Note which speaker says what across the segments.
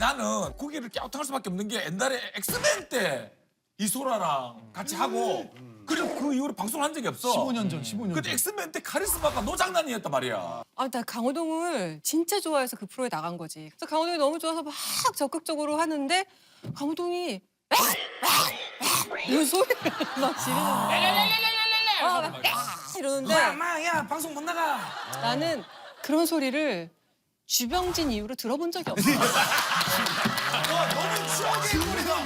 Speaker 1: 나는 고개를 갸우뚱할 수밖에 없는 게 옛날에 엑스맨 때 이소라랑 같이 하고 그리고 그 이후로 방송을 한 적이 없어.
Speaker 2: 15년 전, 15년
Speaker 1: 근데
Speaker 2: 전.
Speaker 1: 엑스맨 때 카리스마가 노장난이었단 말이야.
Speaker 3: 아, 나 강호동을 진짜 좋아해서 그 프로에 나간 거지. 그래서 강호동이 너무 좋아서 막 적극적으로 하는데 강호동이 이런 소리를 막 지르는 이러는데
Speaker 1: 야 방송 못 나가.
Speaker 3: 나는 그런 소리를 주병진 이후로 들어본 적이 없어.
Speaker 2: 너무 추억의 인물이다.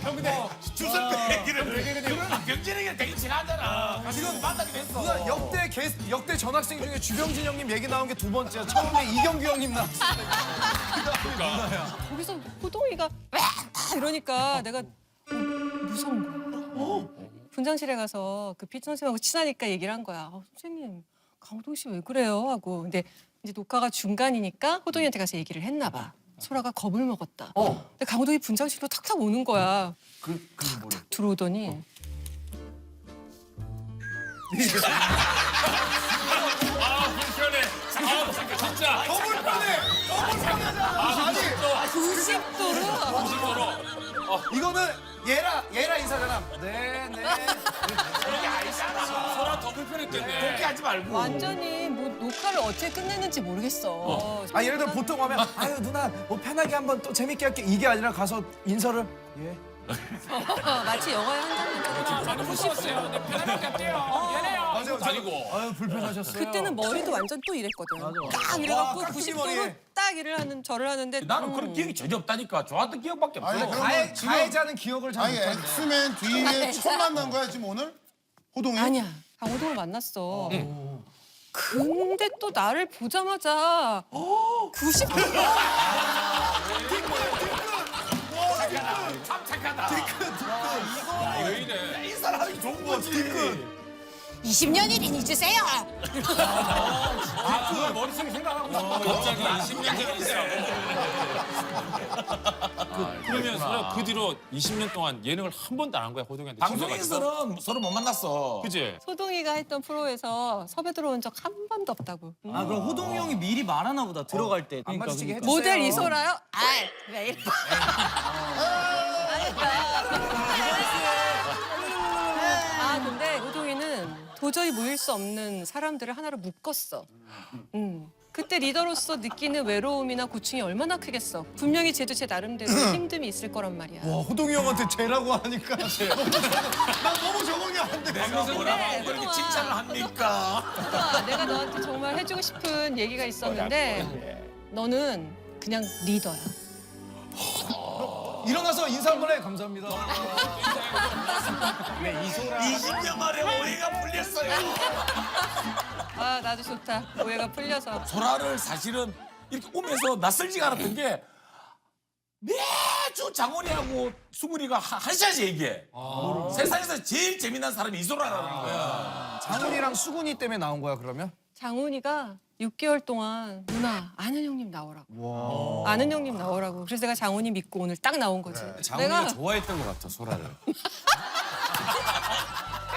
Speaker 1: 형 근데 주선배 얘기를 병진에게 되게 친하잖아. 지금 만나기도 했어.
Speaker 2: 역대 전학생 중에 주병진 형님 얘기 나온 게 두 번째야. 처음에 이경규 형님 나왔어.
Speaker 3: 거기서 호동이가 이러니까 내가 무서운 거야. 분장실에 가서 그 피트 선생님하고 친하니까 얘기를 한 거야. 선생님, 강호동 씨 왜 그래요? 하고. 근데 이제 녹화가 중간이니까 호동이한테 가서 얘기를 했나 봐. 소라가 겁을 먹었다. 근데 강호동이 분장실로 탁탁 오는 거야. 탁탁 들어오더니
Speaker 1: 불편해. 진짜.
Speaker 2: 더 불편해. 더 불편하잖아. 아니
Speaker 3: 90도로
Speaker 2: 이거는 얘라 인사잖아. 네.
Speaker 1: 그게 아니잖아. 소라 더 불편했겠네. 복귀하지 말고.
Speaker 3: 완전히 뭐 녹화를 어떻게 끝냈는지 모르겠어.
Speaker 2: 아 예를 들어 보통 하면 아유 누나 뭐 편하게 한번 또 재밌게 할게 이게 아니라 가서 인사를 예.
Speaker 3: 마치 영화의 한 장면처럼 90도.
Speaker 1: 편하게 할게요. 얘네요.
Speaker 2: 맞아요.
Speaker 1: 다니고.
Speaker 2: 아유 불편하셨어요.
Speaker 3: 그때는 머리도 완전 또 이랬거든. 딱 이래갖고
Speaker 2: 와, 깍두기
Speaker 3: 90도로
Speaker 2: 머리.
Speaker 3: 딱 절을 하는데
Speaker 1: 나는 그런 기억이 전혀 없다니까. 좋았던 기억밖에 없어.
Speaker 4: 아니, 그럼
Speaker 2: 가해자는 기억을 잘
Speaker 4: 아니
Speaker 2: 못하는
Speaker 4: 엑스맨 뒤에 처음 만난 거야 지금 오늘? 호동이?
Speaker 3: 아니야. 강호동을 만났어. 근데 또 나를 보자마자 90도.
Speaker 1: 참 착하다. 이거 이래. 이 사람이 좋은 거지.
Speaker 3: 20년이 잊으세요.
Speaker 1: 그걸 머릿속에 생각하고 갑자기 20년 전에 있으라고.
Speaker 5: 그러면 서로 그 뒤로 20년 동안 예능을 한 번도 안 한 거야 호동이한테 진짜가지고.
Speaker 1: 방송에서는 서로 못 만났어.
Speaker 5: 그지?
Speaker 3: 소동이가 했던 프로에서 섭외 들어온 적 한 번도 없다고.
Speaker 6: 아 그럼 호동이 형이 미리 말하나 보다 들어갈 때.
Speaker 2: 안 마주치게
Speaker 6: 그러니까.
Speaker 3: 모델 이소라요? 아이, 왜 이래. 아, 근데 호동이는 도저히 모일 수 없는 사람들을 하나로 묶었어. 그때 리더로서 느끼는 외로움이나 고충이 얼마나 크겠어. 분명히 쟤도 제 나름대로 힘듦이 있을 거란 말이야.
Speaker 2: 와 호동이 형한테 쟤라고 하니까 난 너무 적응이 안 돼.
Speaker 1: 내가 뭐라고 그렇게
Speaker 3: 호동아,
Speaker 1: 칭찬을 합니까?
Speaker 3: 호동아, 내가 너한테 정말 해주고 싶은 얘기가 있었는데 너는 그냥 리더야.
Speaker 2: 일어나서 인사 한번 해. 감사합니다.
Speaker 1: 20년 만에 오해가 풀렸어요.
Speaker 3: 아, 나도 좋다. 오해가 풀려서.
Speaker 1: 소라를 사실은 이렇게 오면서 낯설지가 않았던 게 매주 장원이하고 수근이가 한 시간씩 얘기해. 세상에서 제일 재미난 사람이 이소라라는 거야.
Speaker 2: 장훈이랑 수근이 때문에 나온 거야 그러면?
Speaker 3: 장훈이가 6개월 동안 누나 아는 형님 나오라고. 아는 형님 나오라고. 그래서 내가 장훈이 믿고 오늘 딱 나온 거지. 내가
Speaker 7: 좋아했던 것 같아 소라를.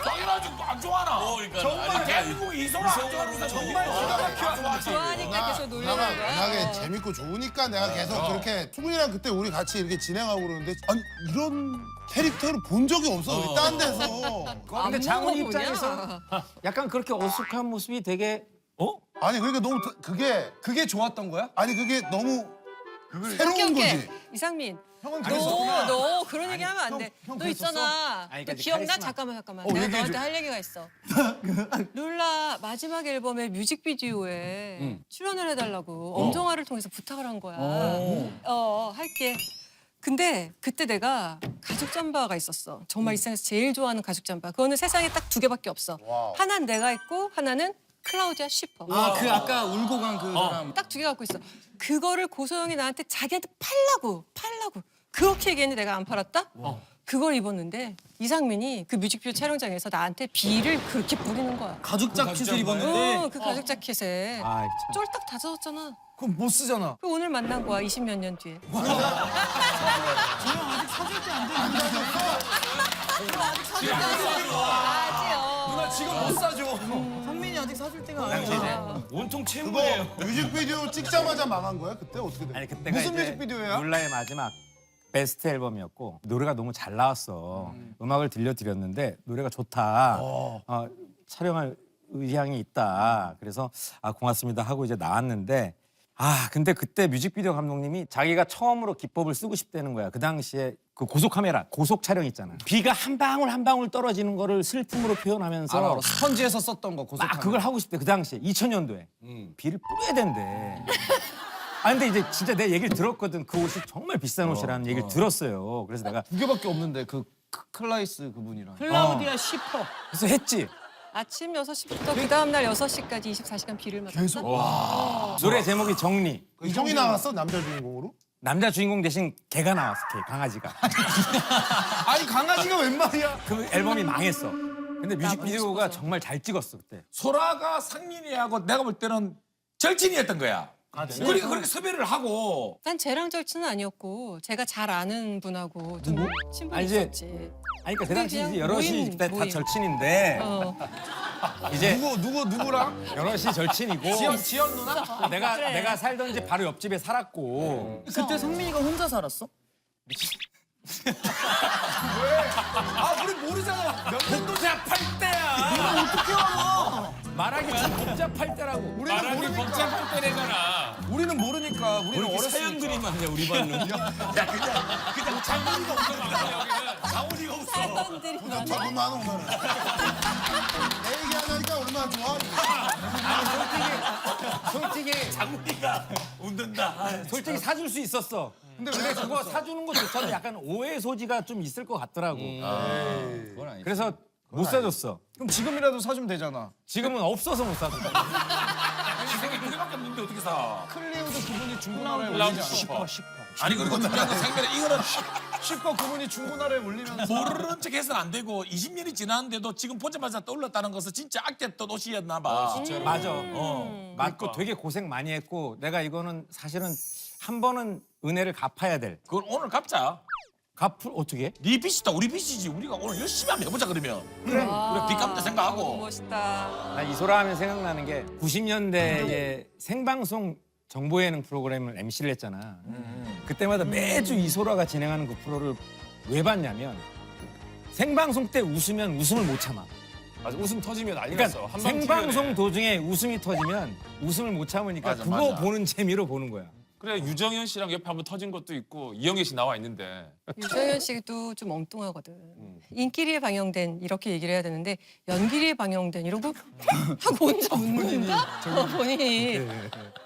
Speaker 1: 당연하지 안 좋아하나? 정말 대한민국 이소라 안 좋아하는 사람 정말 기가 막혀.
Speaker 3: 좋아하니까 계속 놀려는
Speaker 4: 나가
Speaker 3: 거야.
Speaker 4: 워낙에 재밌고 좋으니까 내가 계속 그렇게 수근이랑 그때 우리 같이 이렇게 진행하고 그러는데 아니 이런 캐릭터를 본 적이 없어 우리 딴 데서.
Speaker 6: 근데 장훈이
Speaker 3: 먹어보냐?
Speaker 6: 입장에서 약간 그렇게 어숙한 모습이 되게
Speaker 4: 아니 그러니까 너무
Speaker 2: 그게 좋았던 거야?
Speaker 4: 아니 그게 너무 새로운 거지.
Speaker 3: 이상민.
Speaker 2: 형은
Speaker 3: 너 그런 얘기 하면 안 돼.
Speaker 2: 형
Speaker 3: 너
Speaker 2: 그랬었어?
Speaker 3: 있잖아.
Speaker 6: 아니,
Speaker 3: 너
Speaker 6: 그러니까
Speaker 3: 기억나?
Speaker 6: 카리스마.
Speaker 3: 잠깐만. 내가
Speaker 2: 얘기해줘.
Speaker 3: 너한테 할 얘기가 있어. 룰라 마지막 앨범의 뮤직비디오에 출연을 해달라고 엄정화를 통해서 부탁을 한 거야. 할게. 근데 그때 내가 가죽 잠바가 있었어. 정말 이 세상에서 제일 좋아하는 가죽 잠바. 그거는 세상에 딱 2개밖에 없어. 하나는 내가 있고 하나는 클라우디아 쉬퍼.
Speaker 6: 아 그 아까 울고 간 그 사람.
Speaker 3: 딱 2개 갖고 있어. 그거를 고소영이 나한테 자기한테 팔라고 그렇게 얘기했는데 내가 안 팔았다? 그걸 입었는데 이상민이 그 뮤직비디오 촬영장에서 나한테 비를 그렇게 뿌리는 거야.
Speaker 6: 가죽 자켓을 입었는데.
Speaker 3: 그 가죽 자켓에
Speaker 6: 아 참.
Speaker 3: 쫄딱 다 젖었잖아.
Speaker 2: 그럼 못 쓰잖아.
Speaker 3: 그 오늘 만난 거야 20몇 년 뒤에. 아직요.
Speaker 2: 누나 지금 못 사줘.
Speaker 6: 선민이 상민이 아직 사줄 때가 아니야.
Speaker 7: 온통
Speaker 4: 그거
Speaker 7: 채무예요.
Speaker 4: 뮤직비디오 찍자마자 망한 거야? 그때 어떻게 돼?
Speaker 8: 아니 그때가
Speaker 2: 무슨
Speaker 8: 이제
Speaker 2: 뮤직비디오야?
Speaker 8: 룰라의 마지막 베스트 앨범이었고 노래가 너무 잘 나왔어. 음악을 들려드렸는데 노래가 좋다. 촬영할 의향이 있다. 그래서 아 고맙습니다 하고 이제 나왔는데 근데 그때 뮤직비디오 감독님이 자기가 처음으로 기법을 쓰고 싶다는 거야. 그 당시에 그 고속 카메라, 고속 촬영 있잖아. 비가 한 방울 한 방울 떨어지는 거를 슬픔으로 표현하면서
Speaker 2: 알아. 스펀지에서 썼던 거 고속.
Speaker 8: 막 그걸 하고 싶대. 그 당시에 2000년도에 비를 뿌려야 된대. 근데 이제 진짜 내 얘기를 들었거든. 그 옷이 정말 비싼 옷이라는 얘기를 들었어요. 그래서 내가
Speaker 2: 두 개밖에 없는데 그 클라이스 그분이랑.
Speaker 6: 클라우디아 시퍼.
Speaker 8: 그래서 했지.
Speaker 3: 아침 6시부터 그 다음 날 6시까지 24시간 비를 맞았어.
Speaker 2: 계속?
Speaker 8: 노래 제목이 정리.
Speaker 4: 그 형이 나왔어 남자 주인공으로?
Speaker 8: 남자 주인공 대신 개가 나왔어. 개, 강아지가.
Speaker 2: 아니 강아지가 웬 말이야?
Speaker 8: 그 앨범이 망했어. 근데 뮤직비디오가 정말 잘 찍었어 그때.
Speaker 1: 소라가 상민이하고 내가 볼 때는 절친이었던 거야. 그러니까 그렇게 섭외를 하고
Speaker 3: 난 쟤랑 절친은 아니었고 제가 잘 아는 분하고 좀 친분이
Speaker 8: 이제
Speaker 3: 있었지.
Speaker 8: 아니 그러니까 그 당시
Speaker 3: 그냥
Speaker 8: 이제 여럿이
Speaker 3: 모임,
Speaker 8: 그때 다
Speaker 3: 모임.
Speaker 8: 절친인데
Speaker 3: 어.
Speaker 8: 이제
Speaker 2: 누구랑?
Speaker 8: 여럿이 절친이고
Speaker 2: 지연 누나?
Speaker 8: 내가 살던 집 바로 옆집에 살았고
Speaker 6: 그때 상민이가 혼자 살았어?
Speaker 2: 우리 모르잖아. 몇 년도
Speaker 8: 복잡할 때야.
Speaker 2: 어떻게 알아?
Speaker 8: 말하기 참 복잡할 때라고.
Speaker 2: 우리는 모르니까.
Speaker 5: 복잡할 때래잖아.
Speaker 2: 우리는 모르니까. 우리는
Speaker 7: 이렇게
Speaker 2: 어렸으니까.
Speaker 7: 사연들이 많냐 우리 반은.
Speaker 1: 그냥 장훈이가 없어 여기는 장훈이가 없어.
Speaker 3: 사람들이 많아.
Speaker 4: 저분만 오면 내 얘기 안 하니까 얼마나 좋아?
Speaker 8: 솔직히
Speaker 1: 장훈이가 웃는다.
Speaker 8: 솔직히 사줄 수 있었어. 근데 그거 사주는 것조차도 약간 오해 소지가 좀 있을 것 같더라고. 그래서 못 사줬어.
Speaker 2: 그럼 지금이라도 사주면 되잖아.
Speaker 8: 지금은 없어서 못 사줬어.
Speaker 1: 세계 두 개밖에 없는데 어떻게 사?
Speaker 2: 클리우드 그분이 중고나라에
Speaker 5: 클라우드
Speaker 2: 올리지
Speaker 5: 슈퍼.
Speaker 1: 아니 그리고 중요한 건 상민아 이거는
Speaker 2: 슈퍼 그분이 중고나라에 올리면서
Speaker 1: 모르는 척 해서는 안 되고 20년이 지났는데도 지금 보자마자 떠올랐다는 것은 진짜 아꼈던 옷이었나 봐.
Speaker 8: 맞아. 맞고 되게 고생 많이 했고 내가 이거는 사실은 한 번은 은혜를 갚아야 될.
Speaker 1: 그걸 오늘 갚자.
Speaker 8: 갚을 어떻게?
Speaker 1: 네 빚이다 우리 빚이지. 우리가 오늘 열심히 한번 해보자 그러면.
Speaker 3: 와,
Speaker 1: 빚 갚자
Speaker 3: 너무
Speaker 1: 생각하고.
Speaker 3: 멋있다.
Speaker 8: 나 이소라 하면 생각나는 게 90년대에 생방송 정보 예능 프로그램을 MC를 했잖아. 그때마다 매주 이소라가 진행하는 그 프로를 왜 봤냐면 생방송 때 웃으면 웃음을 못 참아.
Speaker 5: 맞아, 웃음 터지면 난리
Speaker 8: 그러니까
Speaker 5: 났어. 한방
Speaker 8: 생방송 도중에 웃음이 터지면 웃음을 못 참으니까
Speaker 1: 맞아,
Speaker 8: 그거
Speaker 1: 맞아.
Speaker 8: 보는 재미로 보는 거야.
Speaker 5: 그래 유정현 씨랑 옆에 한번 터진 것도 있고 이영애 씨 나와 있는데
Speaker 3: 유정현 씨도 좀 엉뚱하거든. 인기리에 방영된 이렇게 얘기를 해야 되는데 연기리에 방영된 이러고 하고 혼자 웃는다? 본인이.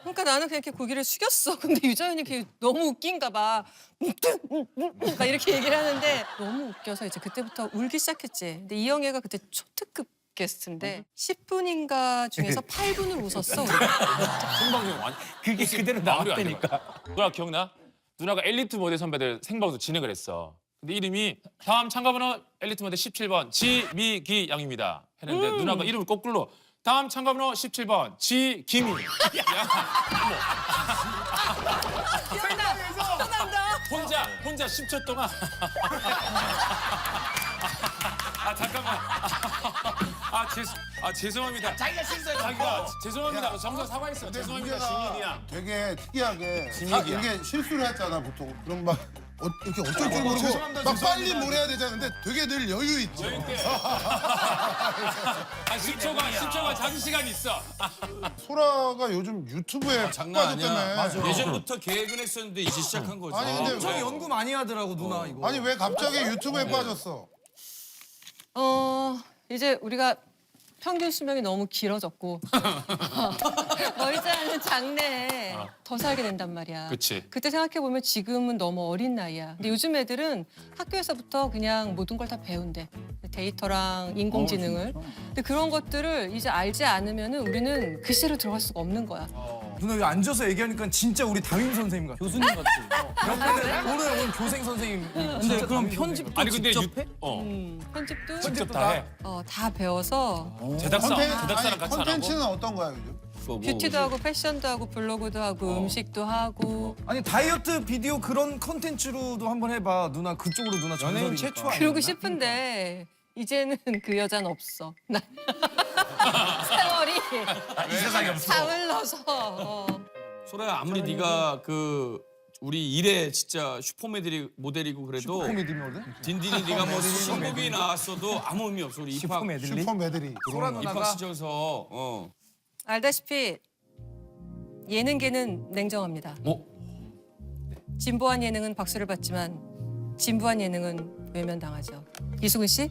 Speaker 3: 그러니까 나는 그냥 이렇게 고개를 숙였어. 근데 유정현이 그게 너무 웃긴가 봐. 막 이렇게 얘기를 하는데 너무 웃겨서 이제 그때부터 울기 시작했지. 근데 이영애가 그때 초특급 게스트인데 10분인가 중에서 8분을 웃었어.
Speaker 5: 생방송 완
Speaker 8: 그게 그대로
Speaker 5: 마무리가 안
Speaker 8: 나왔다니까.
Speaker 5: 돼. 누나 기억나? 누나가 엘리트 모델 선배들 생방송 진행을 했어. 근데 이름이 다음 참가번호 엘리트 모델 17번 지미기 양입니다. 했는데 누나가 이름을 거꾸로 다음 참가번호 17번 지기미. 혼자 10초 동안. 잠깐만. 죄송합니다.
Speaker 1: 자기가 실수해서
Speaker 5: 자기가 죄송합니다. 정서 사과했어.
Speaker 4: 근데
Speaker 5: 죄송합니다.
Speaker 4: 문제가
Speaker 5: 지민이야.
Speaker 4: 되게 특이하게
Speaker 5: 진혁이야.
Speaker 4: 이게 실수를 했잖아 보통. 그럼 막 이렇게 어쩔 줄 모르고 막 빨리 뭘 해야 되잖아. 근데 되게 늘 여유 있지.
Speaker 5: 10초가 자기 시간 있어.
Speaker 4: 소라가 요즘 유튜브에
Speaker 7: 장난 아니야.
Speaker 4: 빠졌다며.
Speaker 7: 맞아. 예전부터 계획은 했었는데 이제 시작한 거지.
Speaker 4: 아니 근데
Speaker 2: 엄청 연구 많이 하더라고 누나 이거.
Speaker 4: 아니 왜 갑자기 유튜브에 빠졌어?
Speaker 3: 이제 우리가 평균 수명이 너무 길어졌고 멀지 않은 장래에 더 살게 된단 말이야.
Speaker 5: 그치.
Speaker 3: 그때 생각해 보면 지금은 너무 어린 나이야. 근데 요즘 애들은 학교에서부터 그냥 모든 걸 다 배운대. 데이터랑 인공지능을. 근데 그런 것들을 이제 알지 않으면은 우리는 그 시대로 들어갈 수가 없는 거야.
Speaker 2: 누나 여기 앉아서 얘기하니까 진짜 우리 담임 선생님 같아.
Speaker 6: 교수님 같아.
Speaker 2: 오늘 온 교생 선생님.
Speaker 6: 근데 그럼 편집도
Speaker 5: 아니 근데
Speaker 6: 직접 해?
Speaker 3: 편집도
Speaker 5: 직접 다 해.
Speaker 3: 다 배워서
Speaker 5: 제작사랑
Speaker 4: 아니
Speaker 5: 같이 안 하고.
Speaker 4: 컨텐츠는 어떤 거야 요즘?
Speaker 3: 뷰티도 하고 패션도 하고 블로그도 하고 음식도 하고
Speaker 2: 아니 다이어트 비디오 그런 컨텐츠로도 한번 해봐. 누나 그쪽으로 누나
Speaker 8: 연예인
Speaker 2: 전설이니까.
Speaker 8: 최초 아니야?
Speaker 3: 그러고 싶은데 이제는 그 여자는 없어. 세월이
Speaker 1: 이 세상에 없어.
Speaker 3: 잠을 넣어서.
Speaker 7: 소라야 아무리 네가 그 우리 일에 진짜 모델이고 그래도
Speaker 2: 코미디 모델?
Speaker 7: 딘딘이 네가 뭐 신곡이 나왔어도 아무 의미 없어. 우리 입학
Speaker 8: 메들리?
Speaker 4: 슈퍼 메들이.
Speaker 7: 입학 시켜서
Speaker 3: 알다시피 예능계는 냉정합니다. 진보한 예능은 박수를 받지만 진부한 예능은 외면당하죠. 이수근 씨,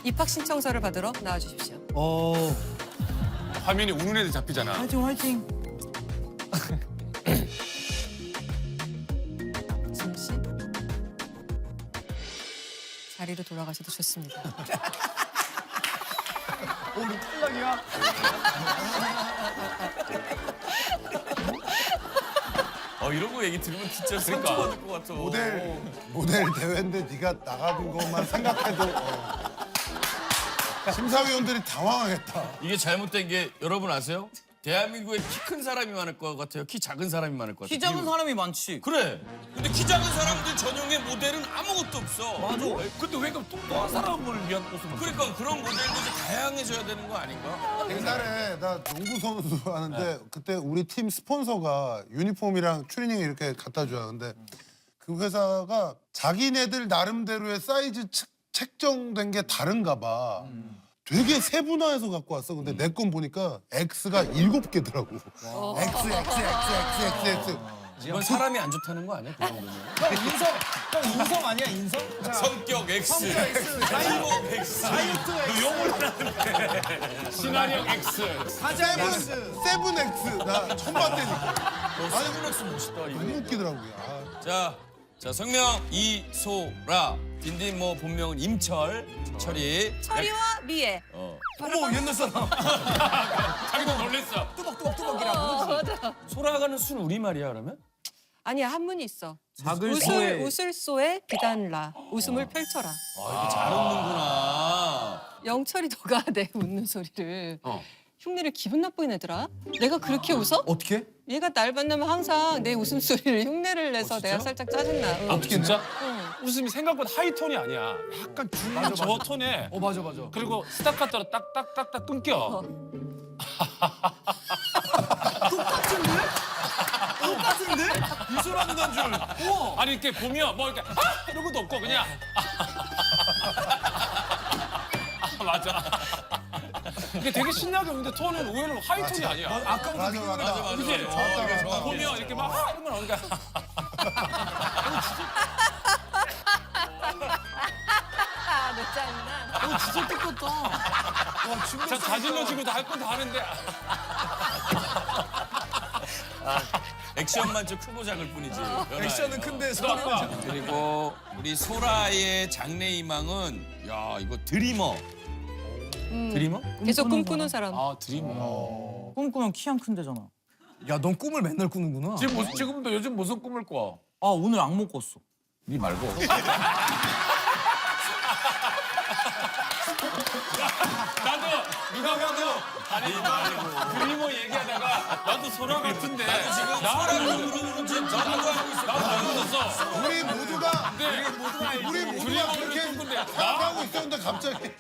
Speaker 3: 입학 신청서를 받으러 나와주십시오.
Speaker 5: 화면이 우는 애들 잡히잖아.
Speaker 6: 화이팅 화이팅.
Speaker 3: 진 씨, 자리로 돌아가셔도 좋습니다.
Speaker 2: 우리 탈락이야.
Speaker 7: 이런 거 얘기 들으면 진짜
Speaker 5: 그러니까.
Speaker 7: 상처받을 것 같아.
Speaker 4: 모델 대회인데 네가 나가는 것만 생각해도 심사위원들이 당황하겠다.
Speaker 7: 이게 잘못된 게 여러분 아세요? 대한민국에 키 큰 사람이 많을 것 같아요. 키 작은 사람이 많을 것 같아요.
Speaker 6: 키 작은 사람이 많지.
Speaker 7: 그래. 근데 키 작은 사람들 전용의 모델은 아무것도 없어.
Speaker 6: 맞아.
Speaker 1: 근데 왜 그럼 뚱뚱한 사람을 위한 옷을
Speaker 7: 그러니까 그런 모델도 이제 다양해져야 되는 거 아닌가?
Speaker 4: 옛날에 나 농구 선수 하는데 그때 우리 팀 스폰서가 유니폼이랑 추리닝 이렇게 갖다 줘요. 근데 그 회사가 자기네들 나름대로의 사이즈 책정된 게 다른가 봐. 되게 세분화해서 갖고 왔어. 근데 내 건 보니까 X가 7개더라고. X, X, X, X, X, X.
Speaker 7: 이건 사람이 안 좋다는 거 아니야? 그 정도면?
Speaker 2: 형 인성 아니야 인성?
Speaker 7: 성격 X, 행복 X.
Speaker 5: 시나리오 X.
Speaker 4: 세븐 X. 나 처음 봤다니까.
Speaker 7: 세븐 X 멋있다. 이거.
Speaker 4: 너무 웃기더라고요.
Speaker 7: 자 성명 이소라. 딘딘 뭐 본명은 임철, 철이.
Speaker 3: 철이와 미애.
Speaker 2: 어머 옛날 사람.
Speaker 5: 자기도 놀랬어.
Speaker 2: 뚜벅뚜벅뚜벅이라고.
Speaker 3: 맞아.
Speaker 7: 소라가는 순 우리말이야 그러면?
Speaker 3: 아니야, 한문이 있어.
Speaker 6: 작을 소에
Speaker 3: 웃을 소에 비단라. 웃음을 펼쳐라.
Speaker 7: 이거 잘 웃는구나.
Speaker 3: 영철이 너가 내 웃는 소리를 흉내를 기분 나쁘게 내더라. 내가 그렇게 웃어?
Speaker 2: 어떻게?
Speaker 3: 얘가 날 만나면 항상 내 웃음소리를 흉내를 내서 내가 살짝 짜증나. 응.
Speaker 5: 아 진짜?
Speaker 3: 응.
Speaker 5: 웃음이 생각보다 하이톤이 아니야. 약간 중간 저톤에.
Speaker 2: 맞아.
Speaker 5: 그리고 스타카토로 딱딱딱딱 끊겨.
Speaker 2: 똑같은데? 이소라는 난 줄.
Speaker 5: 아니 이렇게 보면 뭐 이렇게 이런 것도 없고 그냥 맞아. 이게 되게 신나게 웃는데 톤은 의외로 하이톤이 아니야.
Speaker 2: 아까부터
Speaker 4: 맞아.
Speaker 5: 그치?
Speaker 4: 맞아.
Speaker 5: 보면 이렇게 막 이런 건 그러니까
Speaker 3: 너 짠나.
Speaker 2: 진짜 똑같다.
Speaker 5: 자 자질러지고 다 할 건 다 하는데
Speaker 7: 액션만 좀 크고 작을 뿐이지.
Speaker 2: 액션은 큰데
Speaker 5: 아까
Speaker 7: 그리고 우리 소라의 장래희망은 야 이거 드리머. 드리머?
Speaker 3: 계속 꿈꾸는 사람.
Speaker 5: 아 드리머.
Speaker 6: 꿈꾸면 키 안 큰데잖아.
Speaker 2: 야, 넌 꿈을 맨날 꾸는구나.
Speaker 1: 지금도 요즘 무슨 꿈을 꿔?
Speaker 6: 아 오늘 악몽 꿨어.
Speaker 1: 네 말고.
Speaker 5: 나도 누가 봐도 아니 드리머 얘기하다가 나도 소라 같은데
Speaker 7: 지금 소라를 부르는 지금 나도 하고 있어.
Speaker 5: 나도 웃었어.
Speaker 4: 우리 모두가
Speaker 5: 드리머
Speaker 4: 그렇게
Speaker 5: 꿈꾼데
Speaker 4: 생각하고 있었는데 갑자기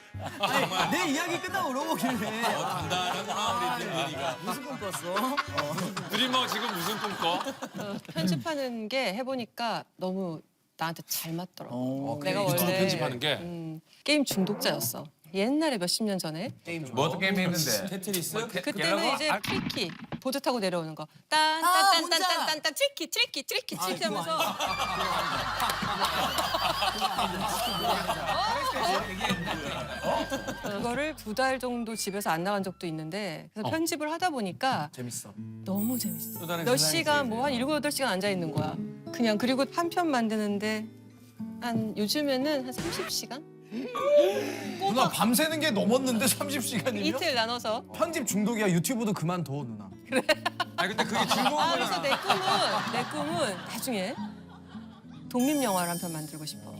Speaker 6: 내 이야기 끝나고 물어보길래.
Speaker 7: 단단하구나 우리 딘딘이가.
Speaker 6: 무슨 꿈 꿨어?
Speaker 5: 드리머 지금 무슨 꿈 꿔?
Speaker 3: 편집하는 게 해보니까 너무 나한테 잘 맞더라고. 내가
Speaker 5: 유튜브
Speaker 3: 원래
Speaker 5: 편집하는 게?
Speaker 3: 게임 중독자였어. 옛날에 몇십 년 전에.
Speaker 1: 뭐 어떤 게임 했는데?
Speaker 7: 테트리스?
Speaker 3: 그때는 이제 트리키 보드 타고 내려오는 거.
Speaker 6: 뭔지 알아.
Speaker 3: 딴딴딴딴딴딴 트리키 하면서 그거를 2달 정도 집에서 안 나간 적도 있는데 그래서 편집을 하다 보니까
Speaker 2: 재밌어.
Speaker 3: 너무 재밌어.
Speaker 7: 또 다른
Speaker 3: 몇
Speaker 7: 세상이지.
Speaker 3: 시간 뭐 한 7, 8시간 앉아 있는 거야. 그냥 그리고 한 편 만드는데 한 요즘에는 한 30시간?
Speaker 2: 누나 밤새는 게 넘었는데 30시간이면?
Speaker 3: 이틀 나눠서.
Speaker 2: 편집 중독이야. 유튜브도 그만둬, 누나.
Speaker 7: 아 근데 그게 즐거운
Speaker 3: 아, 그래서 내 꿈은 나중에 독립 영화를 한 편 만들고 싶어.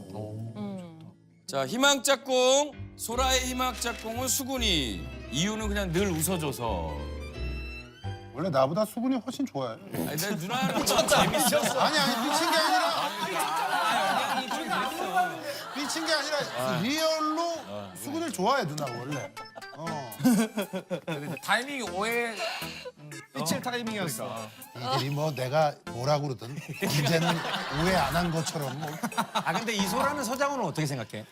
Speaker 7: 자 희망짝꿍 소라의 희망짝꿍은 수근이. 이유는 그냥 늘 웃어줘서.
Speaker 4: 원래 나보다 수근이 훨씬 좋아해.
Speaker 7: 아니 내 누나는 좀 재밌어.
Speaker 4: 아니 미친 게 아니라 미친 게 아니라 리얼로 수근을 좋아해 누나 원래.
Speaker 1: 타이밍이 오해.
Speaker 2: 삐칠 타이밍이었어.
Speaker 4: 이들이 뭐 내가 뭐라고 그러든 이제는 오해 안 한 것처럼 뭐.
Speaker 8: 아 근데 이소라는 서장훈은 어떻게 생각해?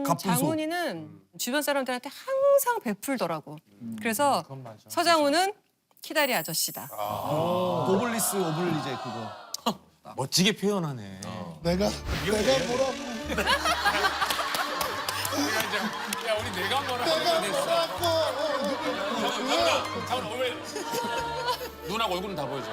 Speaker 2: 갑분소.
Speaker 3: 장훈이는 주변 사람들한테 항상 베풀더라고. 그래서 서장훈은 키다리 아저씨다.
Speaker 2: 노블리스 오블리제 그거.
Speaker 8: 멋지게 표현하네.
Speaker 4: 내가 뭐라고
Speaker 5: 야 우리 내가 뭐라
Speaker 4: 내가 뭐라고
Speaker 5: 잠깐 왜 누나가 얼굴은 다 보여줘.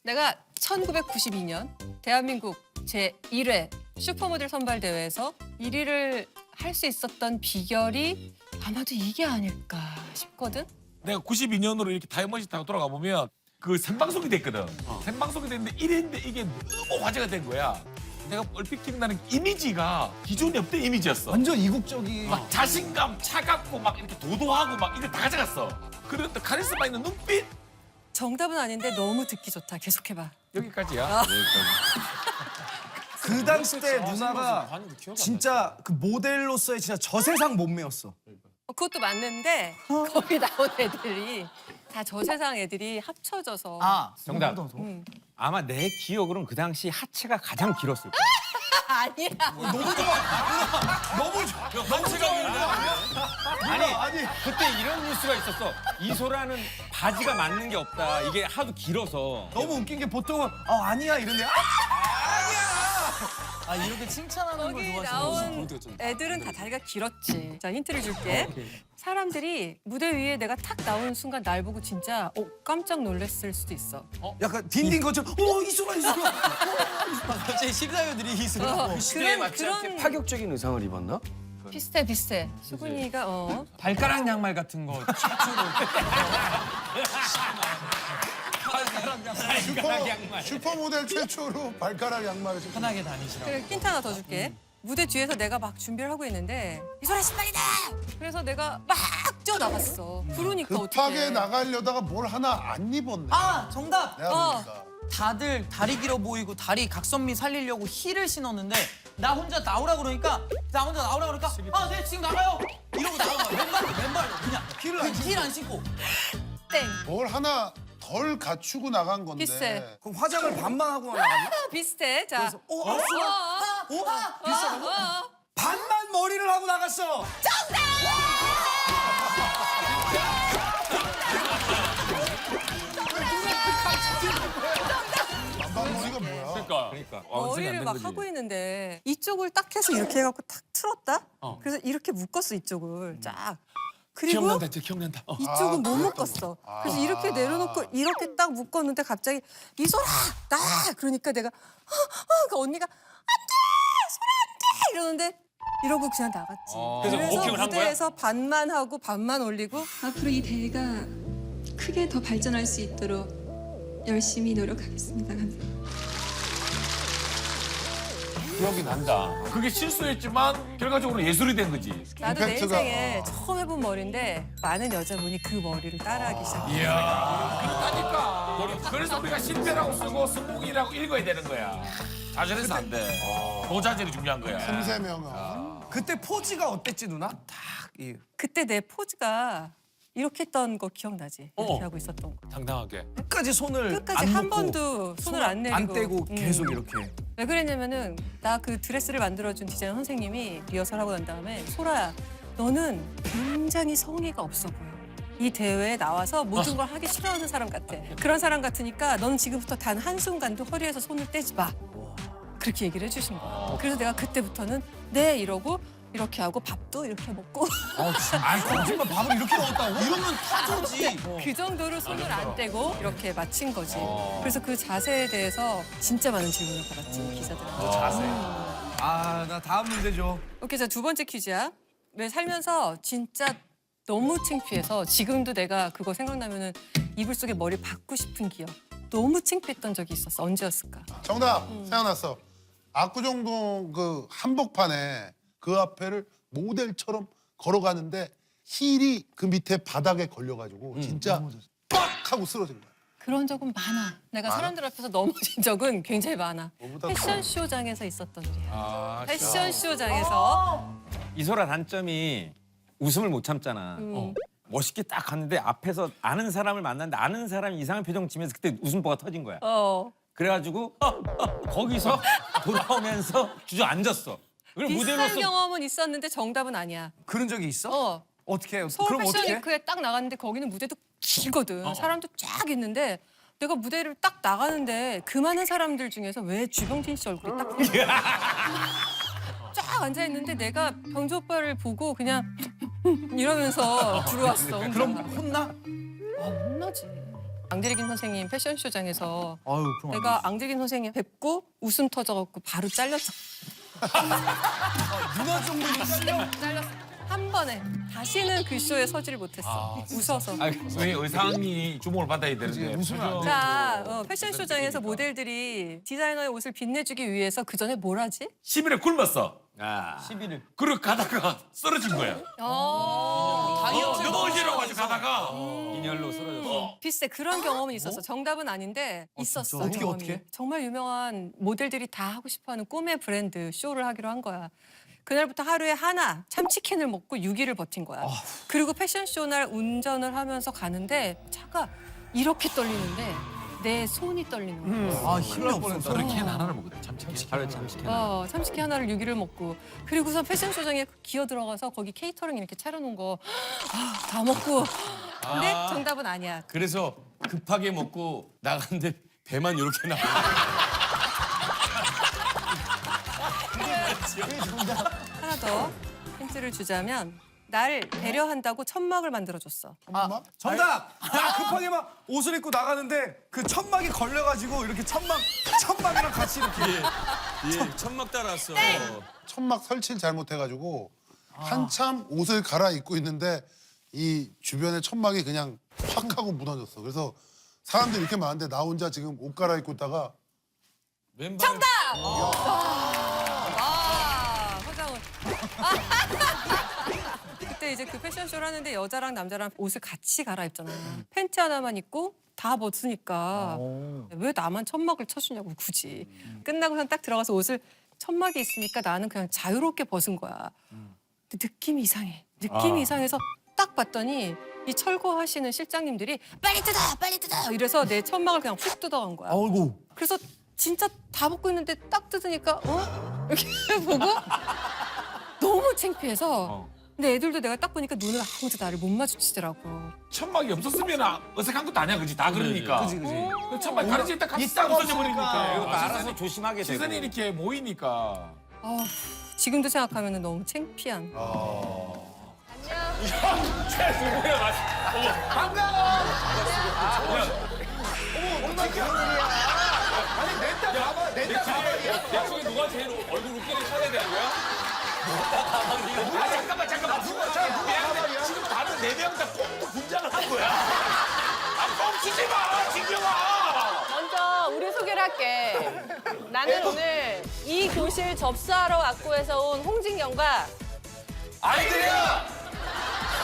Speaker 3: 내가 1992년 대한민국 제1회 슈퍼모델 선발 대회에서 1위를 할 수 있었던 비결이 아마도 이게 아닐까 싶거든.
Speaker 1: 내가 92년으로 이렇게 타임머신 타고 돌아가 보면 그 생방송이 됐거든. 생방송이 됐는데 이랬는데 이게 너무 화제가 된 거야. 내가 얼핏 기억나는 이미지가 기존에 없던 이미지였어.
Speaker 2: 완전 이국적인.
Speaker 1: 막 자신감, 차갑고 막 이렇게 도도하고 막 이거 다 가져갔어. 그런데 카리스마 있는 눈빛
Speaker 3: 정답은 아닌데 너무 듣기 좋다. 계속해봐.
Speaker 1: 여기까지야.
Speaker 2: 그 당시 때 누나가
Speaker 5: 반응도 기억이 안
Speaker 2: 진짜 그 모델로서의 진짜 저세상 몸매였어.
Speaker 3: 그것도 맞는데 거기 나온 애들이 다 저세상 애들이 합쳐져서
Speaker 6: 아,
Speaker 8: 정답.
Speaker 3: 음.
Speaker 8: 아마 내 기억으로는 그 당시 하체가 가장 길었을 거야.
Speaker 3: 아니야.
Speaker 8: 아니 그때 이런 뉴스가 있었어. 이소라는 바지가 맞는 게 없다. 이게 하도 길어서.
Speaker 2: 너무 웃긴 게 보통은 아니야 이런데
Speaker 6: 아 이렇게 칭찬하는 걸
Speaker 3: 거기
Speaker 6: 좋아하시는
Speaker 3: 나온 애들은 다 다리가 길었지. 자 힌트를 줄게. 사람들이 무대 위에 내가 탁 나오는 순간 날 보고 진짜 깜짝 놀랐을 수도 있어.
Speaker 2: 약간 딘딘 것처럼 이소라
Speaker 6: 갑자기 심사위원들이 이수로
Speaker 3: 그런
Speaker 2: 파격적인 의상을 입었나?
Speaker 3: 비슷해. 수근이가
Speaker 6: 발가락 양말 같은 거
Speaker 4: 슈퍼모델 최초로 발가락 양말을 신고.
Speaker 6: 편하게 다니시라고.
Speaker 3: 그래, 힌트 하나 더 줄게. 무대 뒤에서 내가 막 준비를 하고 있는데 이소라 신발이다. 그래서 내가 막 뛰어나갔어. 부르니까
Speaker 4: 급하게
Speaker 3: 어떡해.
Speaker 4: 나가려다가 뭘 하나 안 입었네.
Speaker 6: 아 정답.
Speaker 4: 내가 보니까.
Speaker 6: 다들 다리 길어 보이고 다리 각선미 살리려고 힐을 신었는데 나 혼자 나오라 그러니까 네 지금 나가요 이러고 나온 거야. 맨발로 그냥 힐 안 신고.
Speaker 3: 땡.
Speaker 4: 뭘 하나 덜 갖추고 나간 건데.
Speaker 3: 비슷해.
Speaker 2: 그럼 화장을 반만 하고 나갔나?
Speaker 3: 비슷해. 자.
Speaker 2: 반만 머리를 하고 나갔어.
Speaker 4: 반반머리가 뭐야?
Speaker 5: 그러니까.
Speaker 3: 머리를 막 하고 있는데 이쪽을 딱 해서 이렇게 해갖고 탁 틀었다. 그래서 이렇게 묶었어 이쪽을 쫙. 그리고
Speaker 5: 기억난다, 기억난다.
Speaker 3: 이쪽은 못 묶었어. 그래서 이렇게 내려놓고 이렇게 딱 묶었는데 갑자기 이소라 나 그러니까 내가 그 언니가 안돼 소라 안돼 이러는데 이러고 그냥 나갔지.
Speaker 5: 그래서
Speaker 3: 그래서
Speaker 5: 워킹을 한 거야?
Speaker 3: 무대에서 반만 하고 반만 올리고
Speaker 9: 앞으로 이 대회가 크게 더 발전할 수 있도록 열심히 노력하겠습니다. 감사합니다.
Speaker 5: 기억이 난다.
Speaker 1: 그게 실수였지만 결과적으로 예술이 된 거지.
Speaker 3: 나도 내
Speaker 4: 임팩트가-
Speaker 3: 인생에 처음 해본 머리인데 많은 여자분이 그 머리를 따라하기 시작했어.
Speaker 1: 그렇다니까. 그래서 우리가 실패라고 쓰고 성공이라고 읽어야 되는 거야. 좌절해서 안 돼. 도자질이 중요한 거야.
Speaker 4: 틈새명은.
Speaker 2: 그때 포즈가 어땠지 누나? 딱 이.
Speaker 3: 그때 내 포즈가 이렇게 했던 거 기억나지? 이렇게 하고 있었던 거.
Speaker 5: 당당하게.
Speaker 2: 끝까지 손을
Speaker 3: 끝까지
Speaker 2: 안
Speaker 3: 한
Speaker 2: 놓고
Speaker 3: 번도 손을 안 내리고.
Speaker 2: 안 떼고 계속 이렇게.
Speaker 3: 왜 그랬냐면은 나 그 드레스를 만들어준 디자이너 선생님이 리허설하고 난 다음에 소라야 너는 굉장히 성의가 없어 보여. 이 대회에 나와서 모든 걸 하기 싫어하는 사람 같아. 그런 사람 같으니까 너는 지금부터 단 한순간도 허리에서 손을 떼지 마. 그렇게 얘기를 해주신 거야. 그래서 내가 그때부터는 네 이러고 이렇게 하고 밥도 이렇게 먹고
Speaker 2: 거짓말 밥을 이렇게 먹었다고?
Speaker 6: 이러면 타조지.
Speaker 3: 그 정도로 손을 안 떼고 이렇게 마친 거지. 그래서 그 자세에 대해서 진짜 많은 질문을 받았지 기자들한테.
Speaker 1: 자세.
Speaker 2: 나 다음 문제 줘.
Speaker 3: 오케이, 자 두 번째 퀴즈야. 왜 살면서 진짜 너무 창피해서 지금도 내가 그거 생각나면은 이불 속에 머리 박고 싶은 기억. 너무 창피했던 적이 있었어. 언제였을까?
Speaker 4: 정답 생각났어. 압구정동 그 한복판에 그 앞에를 모델처럼 걸어가는데 힐이 그 밑에 바닥에 걸려가지고 진짜 빡 하고 쓰러진 거야.
Speaker 3: 그런 적은 많아. 내가 사람들 앞에서 넘어진 적은 굉장히 많아.
Speaker 4: 뭐보다
Speaker 3: 패션쇼장에서 있었던 일이야. 패션쇼장에서
Speaker 8: 이소라 단점이 웃음을 못 참잖아. 멋있게 딱 갔는데 앞에서 아는 사람을 만났는데 아는 사람이 이상한 표정 지면서 그때 웃음보가 터진 거야. 그래가지고 거기서 돌아오면서 주저앉았어. 그리고
Speaker 3: 비슷한
Speaker 8: 무대로서
Speaker 3: 경험은 있었는데 정답은 아니야.
Speaker 2: 그런 적이 있어? 어떻게 해요?
Speaker 3: 서울
Speaker 2: 그럼
Speaker 3: 패션
Speaker 2: 어떻게?
Speaker 3: 위크에 딱 나갔는데 거기는 무대도 길거든. 사람도 쫙 있는데 내가 무대를 딱 나가는데 그 많은 사람들 중에서 왜 주병진 씨 얼굴이 딱 쫙 앉아 있는데 내가 병조 오빠를 보고 그냥 이러면서 들어왔어.
Speaker 2: 그럼 혼나?
Speaker 3: 혼나지. 앙드레긴 선생님 패션쇼장에서
Speaker 2: 아유, 그럼
Speaker 3: 내가 앙드레긴 선생님 뵙고 웃음 터져갖고 바로 잘렸어.
Speaker 2: 누나 정도는 잘려?
Speaker 3: 잘렸어. 한 번에. 다시는 그 쇼에 서지를 못했어. 웃어서.
Speaker 1: 왜 의상이 주목을 받아야 되는데.
Speaker 3: 자, 패션쇼장에서 모델들이 디자이너의 옷을 빛내주기 위해서 그 전에 뭘 하지?
Speaker 1: 10일에 굶었어.
Speaker 8: 아,
Speaker 1: 그리고 가다가 쓰러진 거야. 넘어지라고 가지고 가다가.
Speaker 8: 빈혈로 쓰러졌어.
Speaker 3: 비슷해. 그런 경험은 있었어. 정답은 아닌데 있었어.
Speaker 2: 어떻게,
Speaker 3: 경험이.
Speaker 2: 어떻게?
Speaker 3: 정말 유명한 모델들이 다 하고 싶어하는 꿈의 브랜드 쇼를 하기로 한 거야. 그날부터 하루에 하나 참치캔을 먹고 6일을 버틴 거야. 그리고 패션쇼 날 운전을 하면서 가는데 차가 이렇게 떨리는데 내 손이 떨리는 거야.
Speaker 2: 아, 힘이 없어.
Speaker 1: 캔 하나를 먹거든. 참치캔.
Speaker 8: 하루에 참치캔.
Speaker 3: 참치캔 하나를 6일을 먹고 그리고서 패션쇼장에 기어 들어가서 거기 케이터링 이렇게 차려놓은 거 다 먹고 근데 정답은 아니야.
Speaker 7: 그래서 급하게 먹고 나갔는데 배만 이렇게 나와.
Speaker 3: 하나 더 힌트를 주자면 날 배려한다고 천막을 만들어줬어.
Speaker 2: 정답! 나 급하게 막 옷을 입고 나가는데 그 천막이 걸려가지고 이렇게 천막이랑 같이 이렇게.
Speaker 7: 예, 천막 따라왔어.
Speaker 4: 천막 설치를 잘못해가지고 한참 옷을 갈아입고 있는데 이 주변에 천막이 그냥 확 하고 무너졌어. 그래서 사람들이 이렇게 많은데 나 혼자 지금 옷 갈아입고 있다가
Speaker 3: 정답! 허장훈. 그때 이제 그 패션쇼를 하는데 여자랑 남자랑 옷을 같이 갈아입잖아. 팬티 하나만 입고 다 벗으니까 왜 나만 천막을 쳐주냐고 굳이. 끝나고선 딱 들어가서 옷을 천막이 있으니까 나는 그냥 자유롭게 벗은 거야. 근데 느낌이 이상해. 느낌이 이상해서 딱 봤더니 이 철거하시는 실장님들이 빨리 뜯어! 빨리 뜯어! 이래서 내 천막을 그냥 훅 뜯어간 거야.
Speaker 2: 아이고.
Speaker 3: 그래서 진짜 다 벗고 있는데 딱 뜯으니까 이렇게 보고 너무 창피해서 근데 애들도 내가 딱 보니까 눈을 아무도 나를 못 마주치더라고.
Speaker 1: 천막이 없었으면 어색한 것도 아니야, 그지? 다 그러니까.
Speaker 2: 그지.
Speaker 1: 그 천막 가르칠 때 같이 딱 없어져 버리니까.
Speaker 8: 이것도 알아서 조심하게 되고.
Speaker 1: 시선이 이렇게 모이니까.
Speaker 3: 지금도 생각하면 너무 창피한.
Speaker 5: 내 중에 누가 제일 얼굴 웃기게 쳐야 되는 거야?
Speaker 1: 잠깐만. 누가 지금 다른 4명 다 꽁트 분장을 한 거야. 꽁치지 마, 진경아.
Speaker 10: 먼저 우리 소개를 할게. 나는 오늘 이 교실 접수하러 학교에서 온 홍진경과
Speaker 1: 아이들이야.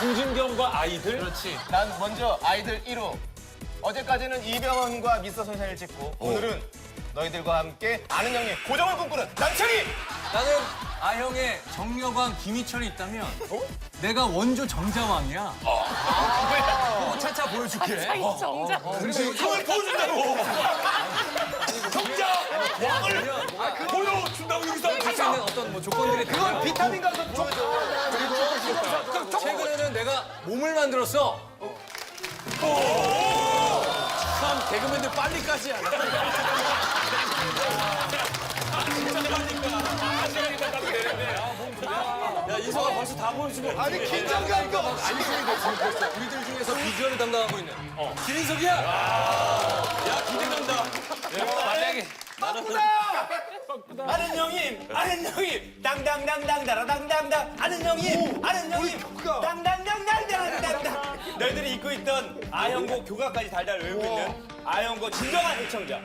Speaker 5: 홍진경과 아이들?
Speaker 11: 그렇지. 난 먼저 아이들 1호. 어제까지는 이병헌과 미스터 선샤인을 찍고 오늘은 너희들과 함께 아는 형님 고정을 꿈꾸는 남철이.
Speaker 6: 나는 아형의 정여광, 김희철이 있다면 내가 원조 정자왕이야. 그거 차차 보여줄게.
Speaker 10: 정자.
Speaker 1: 형을 보여준다고. 정자 왕을 보여준다고 여기서
Speaker 6: 할수 있는 어떤 뭐 조건들이 그건
Speaker 2: 비타민 가서 보여줘.
Speaker 6: 최근에는 내가 몸을 만들었어.
Speaker 7: 참 개그맨들 빨리까지 하네. 야 이성아 벌써 다 보여주고.
Speaker 2: 아니, 긴장감도 없이.
Speaker 6: 우리들 중에서 비주얼을 담당하고 있는
Speaker 7: 기린석이야. 야 기대된다.
Speaker 6: 만약에
Speaker 11: 아는 형님, 아는 형님, 당당당당다라당당당. 아는 형님, 아는 형님, 당당당당당당당. 너희들이 잊고 있던 아형고 교가까지 달달 외우고 있는 아형고 진정한 애청자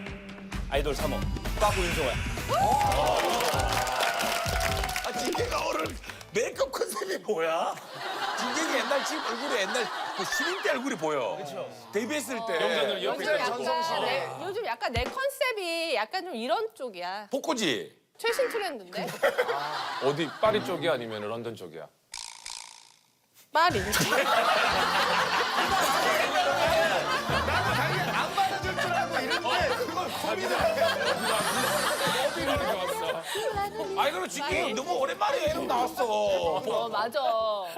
Speaker 11: 아이돌 3호 빠꾸 윤성호야.
Speaker 1: 진경아 오늘 메이크업 컨셉이 뭐야? 진경이 옛날 지금 얼굴이 옛날 그 신인 때 얼굴이 보여. 그렇죠. 데뷔했을 때.
Speaker 5: 영전을 옆에
Speaker 10: 요즘 약간 내 컨셉이 약간 좀 이런 쪽이야.
Speaker 1: 복고지.
Speaker 10: 최신 트렌드인데.
Speaker 5: 어디 파리 쪽이야 아니면 런던 쪽이야?
Speaker 10: 파리.
Speaker 2: 안 받아줄 줄 알고 이랬는데 그걸 고민을 해.
Speaker 1: 아니 그럼 진경이 너무 오랜만에 이름 나왔어.
Speaker 10: 맞아.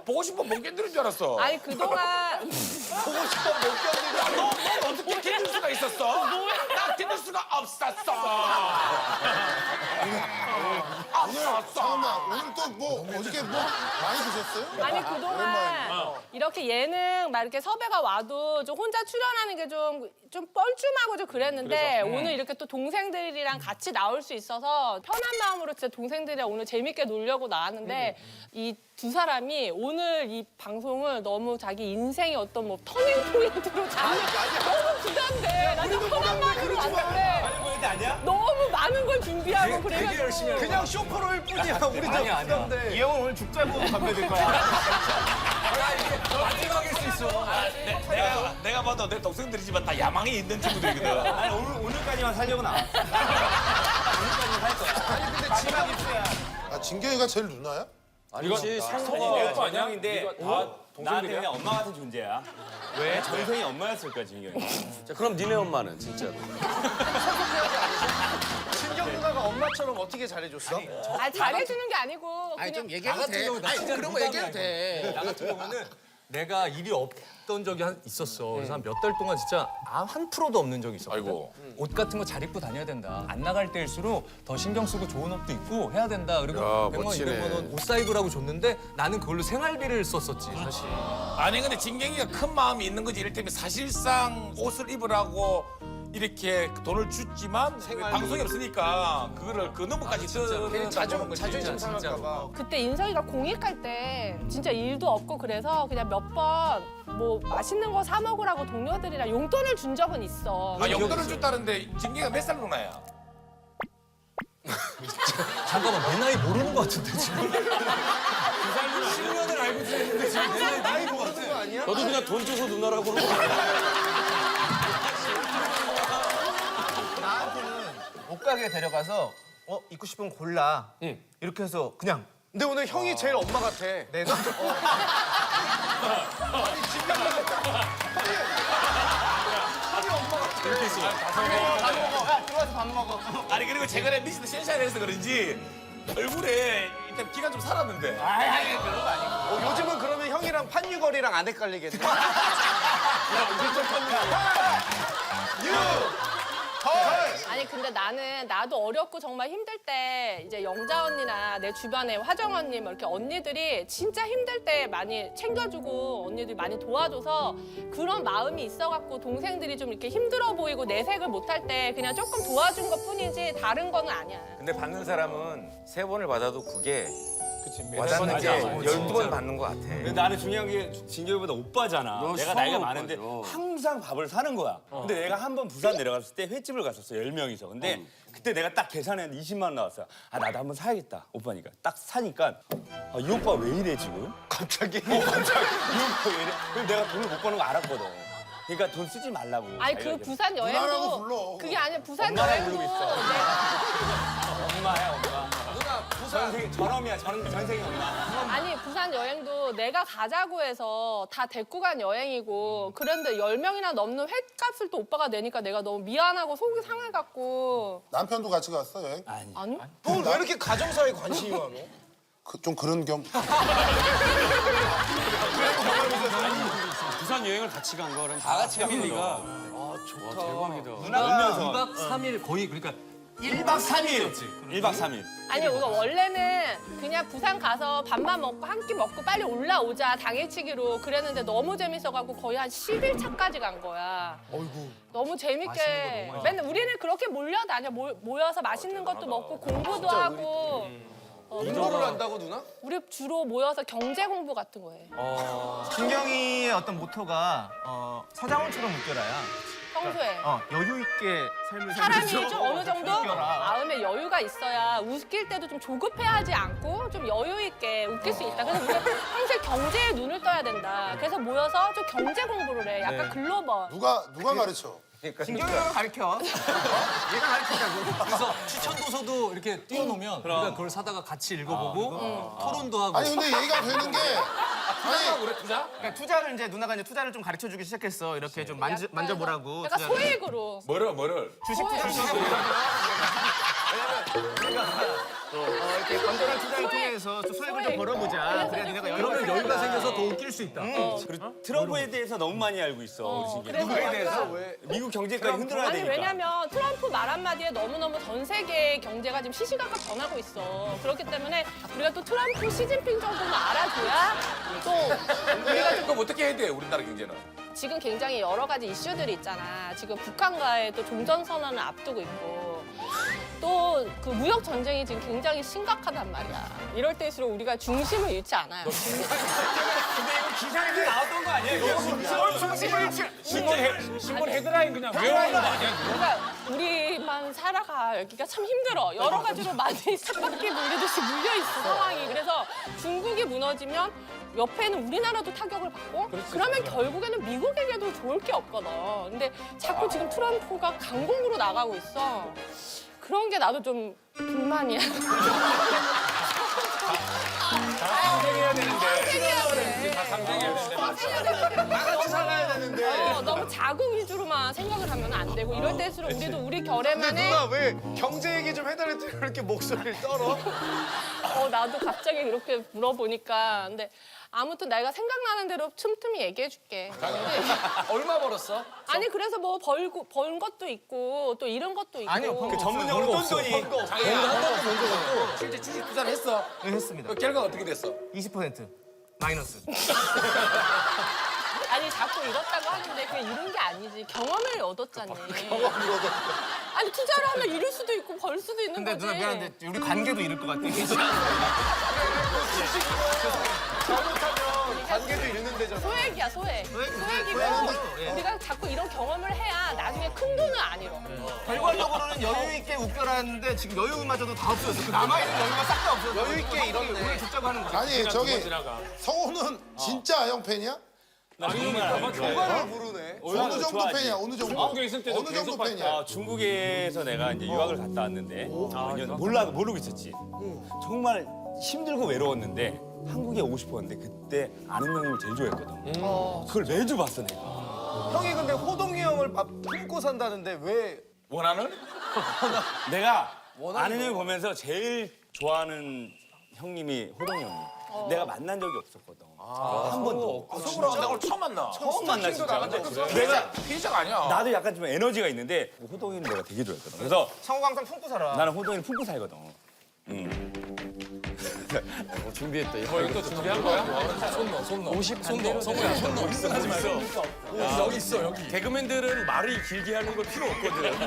Speaker 1: 보고 싶어 못 견디는 줄 알았어.
Speaker 10: 아니 그동안
Speaker 1: 보고 싶어 못 견디는. 너 어떻게 견딜 수가 있었어? 나 견딜 수가 없었어.
Speaker 4: 잠깐만 오늘 또 뭐 어저께 뭐 많이 드셨어요?
Speaker 10: 아니 그동안 이렇게 예능 막 이렇게 섭외가 와도 좀 혼자 출연하는 게 좀 뻘쭘하고 좀 그랬는데 오늘 이렇게 또 동생들이랑 같이 나올 수 있어서 편한 마음으로 진짜 동생들이랑 오늘 재밌게 놀려고 나왔는데 이 두 사람이 오늘 이 방송을 너무 자기 인생의 어떤 뭐 터닝 포인트로 잡는 너무 부담돼. 나는 편한 마음으로 왔는데 너무 많은 걸 준비하고 그래가지고
Speaker 2: 그냥 쇼프로일 뿐이야. 우리 저 부담돼.
Speaker 11: 이 형은 오늘 죽자고 건배될 거야.
Speaker 2: 마지막일 수 있어.
Speaker 1: 내가 봐도 내 동생들이지만 다 야망이 있는 친구들이거든.
Speaker 11: 아니 오늘까지만 살려고 나왔어. 오늘까지만 살 거야. 근데 마지막 입수야.
Speaker 4: 아 진경이가 제일 누나야?
Speaker 7: 아니지
Speaker 11: 내가 전형인데 나한테 그냥 엄마 같은 존재야. 왜? 전생이 엄마였을 거야 진경이.
Speaker 7: 자, 그럼 니네 엄마는 진짜로.
Speaker 2: 신경 누나가 엄마처럼 어떻게 잘해줬어?
Speaker 10: 아 잘해주는 게 아니고 그냥
Speaker 12: 얘기해도 돼. 아니 그런 거 얘기해도 돼. 나 같은 경우는 내가 일이 없던 적이 있었어. 그래서 한 몇 달 동안 진짜 한 프로도 없는 적이 있었거든.
Speaker 1: 아이고.
Speaker 12: 옷 같은 거 잘 입고 다녀야 된다. 안 나갈 때일수록 더 신경 쓰고 좋은 옷도 입고 해야 된다. 그리고 100만 원, 200만 원 옷 사입으라고 줬는데 나는 그걸로 생활비를 썼었지 사실.
Speaker 1: 아니 근데 진경이가 큰 마음이 있는 거지. 이를테면 사실상 옷을 입으라고 이렇게 돈을 줬지만 방송이 없으니까 그거를 그 넘어까지
Speaker 2: 자존심 상할까 봐.
Speaker 10: 그때 인석이가 공익할 때 진짜 일도 없고 그래서 그냥 몇 번 뭐 맛있는 거 사 먹으라고 동료들이랑 용돈을 준 적은 있어.
Speaker 1: 아 용돈을 줬다는데 진경이가 몇 살 누나야?
Speaker 12: 잠깐만 내 나이 모르는 것 같은데 지금. 10년을 알고 지냈는데 지금 내 나이
Speaker 2: 나이 모르는 거 아니야?
Speaker 7: 너도 그냥 돈 줘서 누나라고 그러는 거 아니야?
Speaker 11: 나한테는 옷가게에 데려가서 입고 싶은 거 골라. 이렇게 해서 그냥.
Speaker 2: 근데 오늘 형이 제일 엄마 같아. 내가? 아니 진경
Speaker 11: 밥 먹어. 야 들어와서 밥 먹어.
Speaker 1: 아니 그리고 최근에 미스터 센샤인에서 그런지 얼굴에 일단 기가 좀 살았는데.
Speaker 11: 아니 그런 거 아니고.
Speaker 2: 요즘은 그러면 형이랑 판유걸이랑 안 헷갈리겠네.
Speaker 10: 아니 근데 나도 어렵고 정말 힘들 때 이제 영자 언니나 내 주변에 화정 언니 뭐 이렇게 언니들이 진짜 힘들 때 많이 챙겨주고 언니들이 많이 도와줘서 그런 마음이 있어갖고 동생들이 좀 이렇게 힘들어 보이고 내색을 못할 때 그냥 조금 도와준 것 뿐이지 다른 거는 아니야.
Speaker 13: 근데 받는 사람은 3번을 받아도 그게
Speaker 5: 그치,
Speaker 13: 와닿는 게
Speaker 5: 맞아,
Speaker 13: 12번 받는 것 같아.
Speaker 11: 근데 나는 중요한 게 진경이보다 오빠잖아.
Speaker 7: 너
Speaker 11: 내가
Speaker 7: 수학
Speaker 11: 나이가 많은데
Speaker 7: 오빠죠.
Speaker 11: 항상 밥을 사는 거야. 근데 내가 한 번 부산 내려갔을 때 횟집을 갔었어. 10명이서. 근데 그때 내가 딱 계산했는데 20만 원 나왔어요. 아 나도 한번 사야겠다. 오빠니까. 딱 사니까 이 오빠 왜 이래 지금?
Speaker 2: 갑자기?
Speaker 11: 갑자기 이 오빠 왜 이래? 그럼 내가 돈을 못 버는 거 알았거든. 그러니까 돈 쓰지 말라고.
Speaker 10: 아니
Speaker 11: 자기가
Speaker 10: 그
Speaker 11: 이렇게.
Speaker 10: 부산
Speaker 4: 누나라고
Speaker 10: 여행도
Speaker 4: 불러.
Speaker 10: 그게 아니야 부산
Speaker 11: 엄마라고
Speaker 10: 여행도
Speaker 11: 부르고 있어. 엄마야 엄마.
Speaker 2: 누나 부산.
Speaker 11: 전생이 전엄이야 전생이 엄마.
Speaker 10: 아니 부산 여행도 내가 가자고 해서 다 데리고 간 여행이고 그런데 10명이나 넘는 횟값을 또 오빠가 내니까 내가 너무 미안하고 속이 상해갖고
Speaker 4: 남편도 같이 갔어 여행?
Speaker 10: 아니?
Speaker 2: 형은 왜 이렇게 가정사에 관심이 많어?
Speaker 4: 좀 그런 겸.
Speaker 7: 부산 여행을 같이 간 거는
Speaker 11: 다 같이 간
Speaker 7: 패밀리가
Speaker 11: 거다.
Speaker 7: 와, 대박이다.
Speaker 11: 누나가
Speaker 12: 2박 3일 거의 그러니까
Speaker 11: 1박 3일. 1박 3일.
Speaker 10: 아니 우리가 원래는 그냥 부산 가서 밥만 먹고 한 끼 먹고 빨리 올라오자 당일치기로 그랬는데 너무 재밌어갖고 거의 한 10일 차까지 간 거야. 너무 재밌게 맨날 우리는 그렇게 몰려다녀 모여서 맛있는 것도 먹고 공부도 하고
Speaker 2: 공부를 한다고 누나?
Speaker 10: 우리 주로 모여서 경제 공부 같은 거 해.
Speaker 11: 진경이의 어떤 모토가 서장훈처럼 웃겨라야.
Speaker 10: 평소에.
Speaker 11: 여유 있게 삶을
Speaker 10: 사람이
Speaker 11: 살면서
Speaker 10: 좀 어느 정도
Speaker 11: 웃겨라.
Speaker 10: 마음에 여유가 있어야 웃길 때도 좀 조급해하지 않고 좀 여유 있게 웃길 수 있다. 그래서 우리가 평소에 경제에 눈을 떠야 된다. 그래서 모여서 좀 경제 공부를 해. 약간 글로벌.
Speaker 4: 누가 가르쳐?
Speaker 12: 신경을 가르쳐. 얘가 가르치자고. 그래서 추천 도서도 이렇게 띄워놓으면 우리가 그걸 사다가 같이 읽어보고 토론도 하고.
Speaker 4: 아니 근데 얘기가 되는 게 아니
Speaker 1: 그래 투자?
Speaker 12: 그러니까 투자를 이제 누나가 이제 투자를 좀 가르쳐주기 시작했어. 이렇게 좀 만져보라고.
Speaker 10: 약간 소액으로.
Speaker 1: 뭐를?
Speaker 12: 주식 이렇게 건전한 투자를 통해서 또 소액을 좀 벌어보자. 그래야 니네가 그러면 여유가 생겨서 더 웃길 수 있다.
Speaker 11: 그리고 트럼프에 대해서 너무 많이 알고 있어. 우리 신기.
Speaker 10: 그래서
Speaker 12: 누구에 대해서 왜?
Speaker 11: 미국 경제까지 흔들어야
Speaker 10: 아니
Speaker 11: 되니까.
Speaker 10: 왜냐면 트럼프 말 한마디에 너무너무 전 세계 경제가 지금 시시각각 변하고 있어. 그렇기 때문에 우리가 또 트럼프 시진핑 정도는 알아줘야 또
Speaker 1: 우리가 그럼 어떻게 해야 돼 우리나라 경제는?
Speaker 10: 지금 굉장히 여러 가지 이슈들이 있잖아. 지금 북한과의 또 종전선언을 앞두고 있고 또 그 무역 전쟁이 지금 굉장히 심각하단 말이야. 이럴 때일수록 우리가 중심을 잃지 않아요.
Speaker 11: 기사에 나왔던 거 아니야?
Speaker 5: 신문 헤드라인 그냥 외우는 거 아니야?
Speaker 10: 그러니까 우리만 살아가기가 참 힘들어. 여러 가지로 많이 쳇바퀴 물리듯이 물려 있어 상황이. 그래서 중국이 무너지면 옆에는 우리나라도 타격을 받고 그러면 결국에는 미국에게도 좋을 게 없거든. 근데 자꾸 지금 트럼프가 강공으로 나가고 있어. 그런 게 나도 좀 불만이야.
Speaker 1: 상생해야 되는데.
Speaker 10: 다 같이 살아야 되는데. 너무 자국 위주로만 생각을 하면 안 되고 이럴 때일수록 우리도 우리 결에만의
Speaker 2: 왜 경제 얘기 좀 해달랬더니 그렇게 목소리를 떨어?
Speaker 10: 나도 갑자기 그렇게 물어보니까 근데 아무튼 내가 생각나는 대로 틈틈이 얘기해 줄게.
Speaker 12: 얼마 벌었어?
Speaker 10: 아니 그래서 뭐 번 것도 있고 또 잃은 것도 있고.
Speaker 12: 아니요,
Speaker 11: 그 전문용어로 똔똔이.
Speaker 1: 실제 주식 투자를 했어.
Speaker 12: 네, 했습니다.
Speaker 1: 그 결과 어떻게 됐어?
Speaker 12: 20% 마이너스.
Speaker 10: 아니 자꾸 잃었다고 하는데 그게 잃은 게 아니지. 경험을 얻었잖니. 아니 투자를 하면 잃을 수도 있고 벌 수도 있는
Speaker 12: 근데
Speaker 10: 거지.
Speaker 12: 누나 미안한데 우리 관계도 잃을 것 같아.
Speaker 2: 잘못하면 관계도 잃는 데잖아.
Speaker 10: 소액이야 소액. 소액이고
Speaker 12: 예.
Speaker 10: 우리가 자꾸 이런 경험을 해야 나중에 큰 돈은 안 잃어.
Speaker 12: 결과적으로는 여유 있게 웃겨라는데 지금 여유마저도 다 없어졌어. 그 남아있는 여유가 싹 다 없어졌어.
Speaker 2: 여유 있게 이런데.
Speaker 12: 오늘 듣자고 하는 거야.
Speaker 4: 아니 저기 성호는 진짜 아영 팬이야?
Speaker 11: 나 정말
Speaker 2: 그거를 부르네.
Speaker 4: 어느 정도
Speaker 11: 좋아하지.
Speaker 4: 팬이야? 어느 정도?
Speaker 5: 한국에 있을 때도
Speaker 4: 어느 정도
Speaker 5: 계속
Speaker 4: 팬이야?
Speaker 11: 중국에서 내가 이제 유학을 갔다 왔는데 모르고 있었지. 정말 힘들고 외로웠는데 한국에 오고 싶었는데 그때 아는 형님이 제일 좋아했거든. 그걸 매주 봤어 내가.
Speaker 2: 형이 근데 호동이 형을 품고 산다는데 왜?
Speaker 1: 원하는?
Speaker 11: 내가 아는 형을 보면서 제일 좋아하는 형님이 호동이 형이. 내가 만난 적이 없었거든. 한 번도.
Speaker 1: 속으로 나를 처음 만나.
Speaker 11: 처음 만나 진짜.
Speaker 1: 내가 피해자가 아니야.
Speaker 11: 나도 약간 좀 에너지가 있는데 호동이는 내가 되게 좋아했거든. 그래서
Speaker 2: 성우 항상 품고 살아.
Speaker 11: 나는 호동이를 품고 살거든.
Speaker 5: 준비했다. 이거 준비한 거야? 손 넣어. 50 손 넣어. 성우야 손 넣어. 하지 말고. 여기 있어 여기.
Speaker 7: 개그맨들은 말을 길게 하는 거 필요 없거든.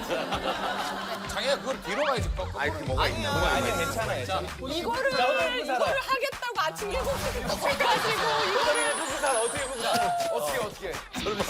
Speaker 1: 장애가 그걸 뒤로 가야지. 아니 그 뭐가 있나?
Speaker 11: 아니 괜찮아.
Speaker 10: 이거를 하겠다고 아침 7시부터 가지고 이거를
Speaker 2: 품고 살아. 어떻게 품고 살아? 어떻게?
Speaker 10: 설마.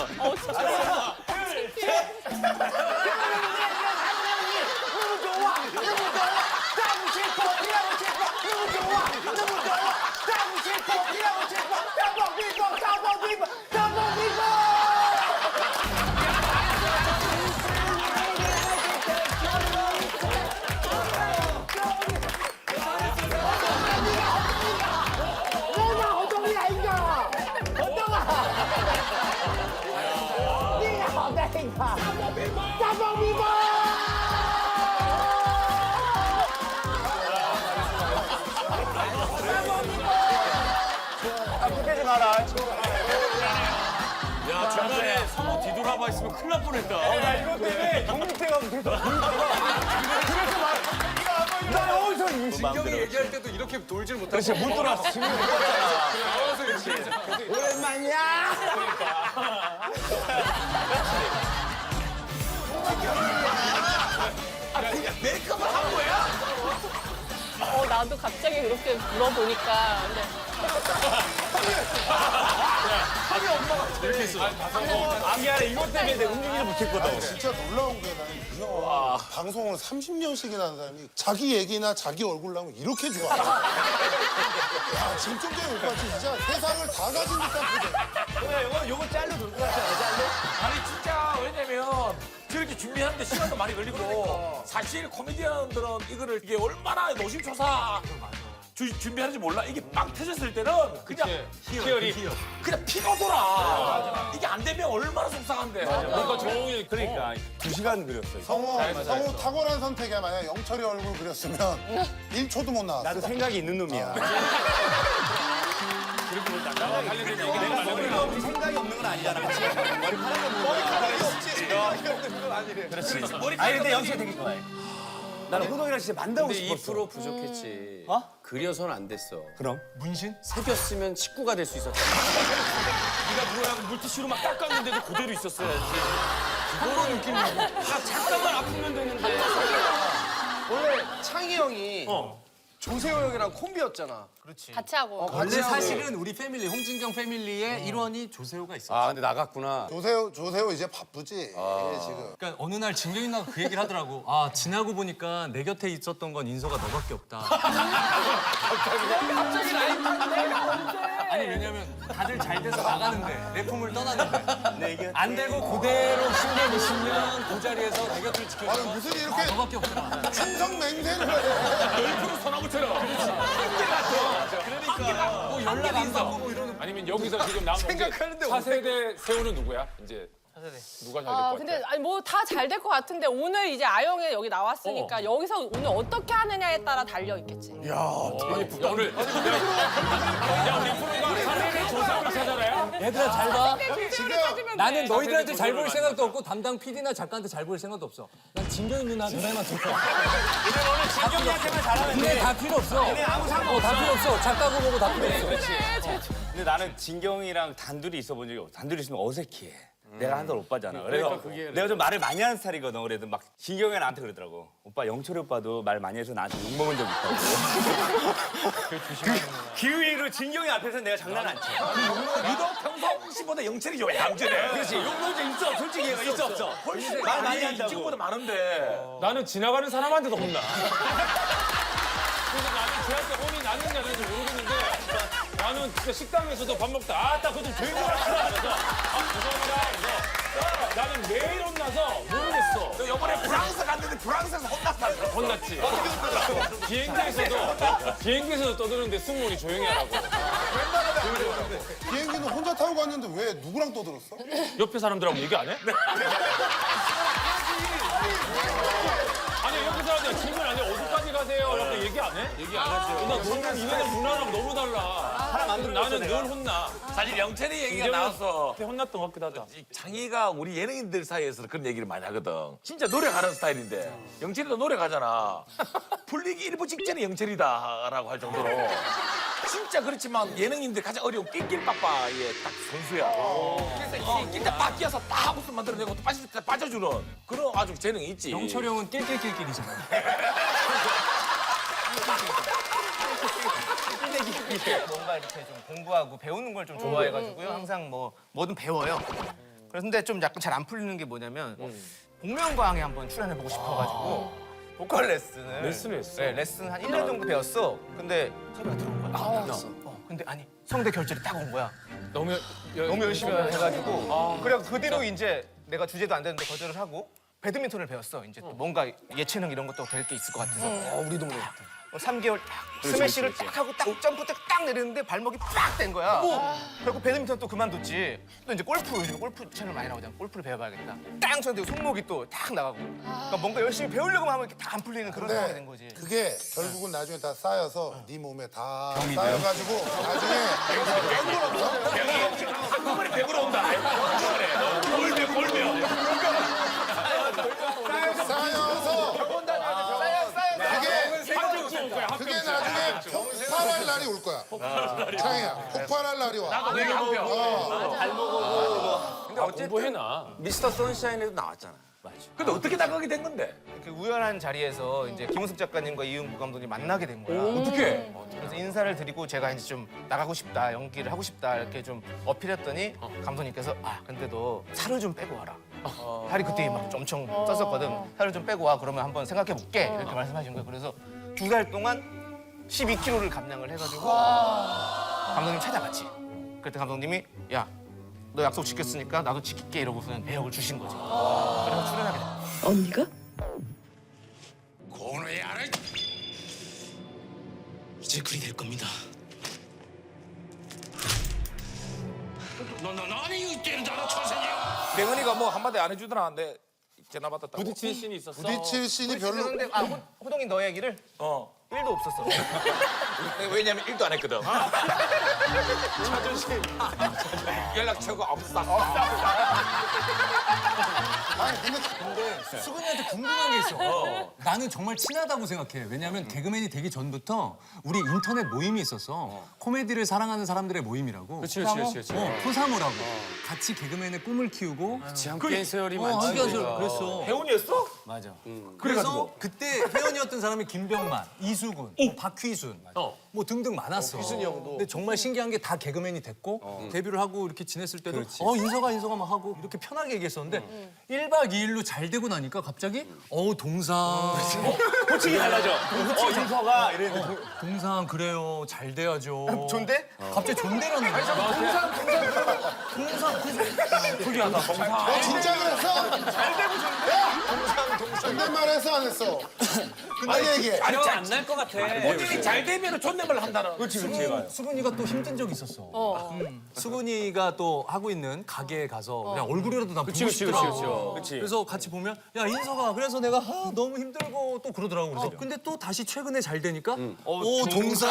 Speaker 7: 야 중간에 성우 뒤돌아봐 있으면 큰일 날 뻔했다.
Speaker 11: 나 이거 때문에 경북대 가면 계속
Speaker 2: 나 어디서 이
Speaker 12: 신경이 얘기할 때도 이렇게 돌질 못하고.
Speaker 11: 그렇지 못 돌아왔어. 지금 못 돌아왔잖아.
Speaker 12: 나와서 이렇게.
Speaker 2: 오랜만이야.
Speaker 1: 메이크업을 한 거야?
Speaker 10: 나도 갑자기 그렇게 물어보니까 근데
Speaker 11: 이렇게 했어. 아 미안해 이것 때문에 내가 움직이지 못했거든.
Speaker 4: 진짜 놀라운 게 나는 이 형 방송을 30년씩이나 하는 사람이 자기 얘기나 자기 얼굴 나오면 이렇게 좋아. 야 진정된 오빠 진짜 세상을 다 가진 듯한 표정.
Speaker 11: 요거 짤로 돌고 갔잖아 짤로.
Speaker 1: 아니 진짜 왜냐면 그렇게 준비하는데 시간도 많이 걸리고 사실 코미디언들은 이거를 이게 얼마나 노심초사 준비하는지 몰라. 이게 빵 터졌을 때는 그냥
Speaker 5: 희열이.
Speaker 1: 그냥 피가 돌아. 이게 안 되면 얼마나 속상한데.
Speaker 5: 뭔가 종일
Speaker 11: 그러니까 2시간 그렸어요.
Speaker 4: 성우 탁월한 선택이야. 만약 영철이 얼굴 그렸으면 1초도 못 나왔어.
Speaker 11: 나도 생각이 있는 놈이야.
Speaker 2: 머리가 없지 생각이 없는 건 아니잖아. 그치? 머리카락이 없지 생각이 없는 건 아니래.
Speaker 11: 아니 근데 영철 되게 좋아해. 나는 호동이랑 진짜 만나고
Speaker 7: 근데
Speaker 11: 싶었어.
Speaker 7: 2% 부족했지. 그려서는 안 됐어.
Speaker 11: 그럼?
Speaker 2: 문신?
Speaker 7: 새겼으면 식구가 될 수 있었잖아.
Speaker 11: 네가 누구랑 물티슈로 막 닦았는데도 그대로 있었어야지. 그거는 느낌이 잠깐만 아프면 되는데.
Speaker 2: 원래 창희 형이 조세호 형이랑 콤비였잖아. 그렇지.
Speaker 10: 같이 하고.
Speaker 12: 원래 사실은 우리 패밀리 홍진경 패밀리의 일원이 조세호가 있었어.
Speaker 7: 아 근데 나갔구나.
Speaker 4: 조세호 이제 바쁘지. 이게 지금.
Speaker 12: 그러니까 어느 날 진경이 나가 그 얘기를 하더라고. 아 지나고 보니까 내 곁에 있었던 건 인서가 너밖에 없다.
Speaker 10: 갑자기 라인
Speaker 12: 아니 왜냐면 다들 잘 돼서 나가는데 내 품을 떠났는데 안 되고 그대로 10년 20년 그 자리에서 내 곁을 지켜줘.
Speaker 4: 아니 무슨 이렇게
Speaker 12: 너밖에 없더라.
Speaker 4: 충성 맹세를 해.
Speaker 1: 소나무처럼.
Speaker 12: 그러니까 뭐 연락 안 받고 뭐 이러는.
Speaker 5: 아니면 여기서 지금 남은
Speaker 2: 생각하는데
Speaker 5: 4세대 세호는 누구야? 이제 누가 잘 될 것 같아?
Speaker 10: 근데 아니 뭐 다 잘 될 것 같은데 오늘 이제 아영이 여기 나왔으니까 여기서 오늘 어떻게 하느냐에 따라 달려 있겠지.
Speaker 5: 오늘 야 우리 프로가 4세대 조세호를 찾아라요?
Speaker 12: 얘들아 잘 봐.
Speaker 10: 지금
Speaker 12: 나는 너희들한테 잘 보일 생각도 없고 담당 PD나 작가한테 잘 보일 생각도 없어. 난 진경이 누나 노래만 듣고.
Speaker 11: 진경이한테만 잘하면
Speaker 12: 근데 다 필요 없어.
Speaker 11: 아무 상관
Speaker 12: 다 필요 없어. 작가고 보고 다 필요 없어.
Speaker 11: 근데 나는 진경이랑 단둘이 있어본 적이 없어. 단둘이 있으면 어색해. 내가 한 살 오빠잖아. 그래서 내가 좀 말을 많이 하는 스타일이거든. 그래도 막 진경이가 나한테 그러더라고. 오빠 영철이 오빠도 말 많이 해서 나한테 욕먹은 적 있다고. 그 이후로 진경이 앞에서 내가 장난 안 쳐.
Speaker 1: 유독 평상시보다 영철이 요 얌전해.
Speaker 11: 그렇지. 욕먹은 적 있어. 솔직히 얘가 있어 없어.
Speaker 1: 훨씬
Speaker 11: 말 많이
Speaker 1: 많이
Speaker 11: 한다고.
Speaker 1: 이쪽보다 많은데.
Speaker 5: 나는 지나가는 사람한테도 혼나. 그래서 나는 쟤한테 혼이 났는지 안 났는지 모르겠는데 나는 진짜 식당에서도 밥 먹다 아따 그거 좀 조용히 하라 그래서 죄송합니다 그래서 나는 매일 혼나서 모르겠어.
Speaker 1: 너 이번에 프랑스 갔는데 프랑스에서 혼났다.
Speaker 5: 혼났지. 비행기에서도 떠드는데 승무원이 조용히 하라고.
Speaker 4: 비행기는 혼자 타고 갔는데 왜 누구랑 떠들었어?
Speaker 5: 옆에 사람들하고 얘기 안 해? 아니 옆에 사람들 질문 안 해. 어디까지 가세요? 이렇게 얘기 안 해? 얘기 안 하죠. 나 너무 니네는 문화랑 너무 달라. 나는 늘 혼나.
Speaker 1: 사실 영철이 얘기가 나와서
Speaker 5: 혼났던 것 같기도 하다.
Speaker 1: 장희가 우리 예능인들 사이에서 그런 얘기를 많이 하거든. 진짜 노력하는 스타일인데 영철이도 노력하잖아. 풀리기 일부 직전에 영철이다라고 할 정도로 진짜 그렇지만 예능인들 가장 어려운 낄낄빠빠의 딱 선수야. 그래서 낄때 빡 끼어서 딱 하고서 만들어내고 또 빠질 때 빠져주는 그런 아주 재능이 있지.
Speaker 12: 영철이 형은 낄낄낄낄이잖아.
Speaker 14: 뭔가 이렇게 좀 공부하고 배우는 걸 좀 좋아해가지고요. 항상 뭐든 배워요. 그런데 좀 약간 잘 안 풀리는 게 뭐냐면 복면가왕에 한번 출연해보고 싶어가지고 보컬 레슨을
Speaker 5: 했어?
Speaker 14: 네, 레슨 한 1년 정도 배웠어. 근데 섭외가 들어온 거야. 근데 아니 성대 결절이 딱 온 거야.
Speaker 5: 너무
Speaker 14: 열심히 해가지고 그래 그 뒤로 이제 내가 주제도 안 되는데 거절을 하고 배드민턴을 배웠어. 이제 또 뭔가 예체능 이런 것도 될 게 있을 것 같아서 우리 동네 3개월 딱 스매시를 딱 하고 딱 점프 딱 내리는데 발목이 빡 된 거야. 결국 배드민턴 또 그만뒀지. 또 이제 요즘 골프 채널 많이 나오잖아. 골프를 배워봐야겠다. 땅 쳤는데 손목이 또 딱 나가고. 그러니까 뭔가 열심히 배우려고 하면 이렇게 딱 안 풀리는 그런 상황이 된 거지.
Speaker 4: 그게 결국은 나중에 다 쌓여서 네 몸에 다 쌓여가지고 나중에
Speaker 1: 한꺼번에 100으로 온다. 한꺼번에 골며.
Speaker 4: 쌓여서 그게 나중에 폭발할 날이 올 거야. 창희야, 폭발할 날이 와.
Speaker 1: 나도 내가 한 표.
Speaker 5: 근데 공부해놔.
Speaker 13: 미스터 선샤인에도 나왔잖아.
Speaker 11: 맞아.
Speaker 1: 근데 어떻게 나가게 된 건데?
Speaker 14: 그 우연한 자리에서 이제 김은숙 작가님과 이은구 감독님 만나게 된 거야.
Speaker 1: 어떻게?
Speaker 14: 그래서 인사를 드리고 제가 이제 좀 나가고 싶다, 연기를 하고 싶다 이렇게 좀 어필했더니 감독님께서 근데 너 살을 좀 빼고 와라. 살이 그때 막 엄청 쪘었거든. 살을 좀 빼고 와. 그러면 한번 생각해 볼게. 이렇게 말씀하신 거예요. 그래서 2달 동안 12kg를 감량을 해가지고 감독님 찾아갔지. 그때 감독님이 야, 너 약속 지켰으니까 나도 지킬게 이러고서는 배역을 주신 거지. 그래서 바로 출연하게 돼.
Speaker 9: 언니가?
Speaker 1: 고노의 알을 이제 그리 될 겁니다. 나는 이때는 나는 천생이야.
Speaker 5: 맹은이가 뭐 한마디 안 해주더라. 근데 전화 받았다. 부딪히는 씬이 있었어.
Speaker 4: 부딪힐 씬이 별로.
Speaker 14: 그런데 호동이 너 얘기를 1도 없었어.
Speaker 5: 왜냐면 일도 안 했거든. 자존심. 연락처가 없어.
Speaker 4: 아니 근데
Speaker 12: 수근이한테 궁금한 게 있어. 나는 정말 친하다고 생각해. 왜냐하면 개그맨이 되기 전부터 우리 인터넷 모임이 있었어. 코미디를 사랑하는 사람들의 모임이라고.
Speaker 5: 그렇지.
Speaker 12: 토사모라고. 같이 개그맨의 꿈을 키우고.
Speaker 7: 함께 세월이 많지.
Speaker 12: 함께 하죠. 그랬어.
Speaker 5: 혜원이었어?
Speaker 12: 맞아. 그래서 그때 회원이었던 사람이 김병만, 이수근, 뭐 박휘순, 뭐 등등 많았어.
Speaker 13: 휘순이 형도.
Speaker 12: 근데 정말 신기한 게 다 개그맨이 됐고 데뷔를 하고 이렇게 지냈을 때도 인서가 막 하고 이렇게 편하게 얘기했었는데 1박 2일로 잘 되고 나니까 갑자기 동상.
Speaker 11: 호칭이 달라져. 인서가 이랬는데
Speaker 12: 동상 그래요. 잘 돼야죠.
Speaker 14: 존대?
Speaker 12: 갑자기 존대라는 거야. 동상.
Speaker 5: 특이하다.
Speaker 4: 너 진짜 그랬어? 잘 되고 존댓말 했어 안 했어? 아니 얘기해.
Speaker 5: 아니 안날 것 같아. 어디 잘 되면 존댓말 한다는. 그렇지.
Speaker 12: 수근이가 또 힘든 적이 있었어. 수근이가 또 하고 있는 가게에 가서 그냥 얼굴이라도 다 보고 싶더라고. 그래서 같이 보면 야 인서가 그래서 내가 너무 힘들고 또 그러더라고. 그래서 근데 또 다시 최근에 잘 되니까 동상.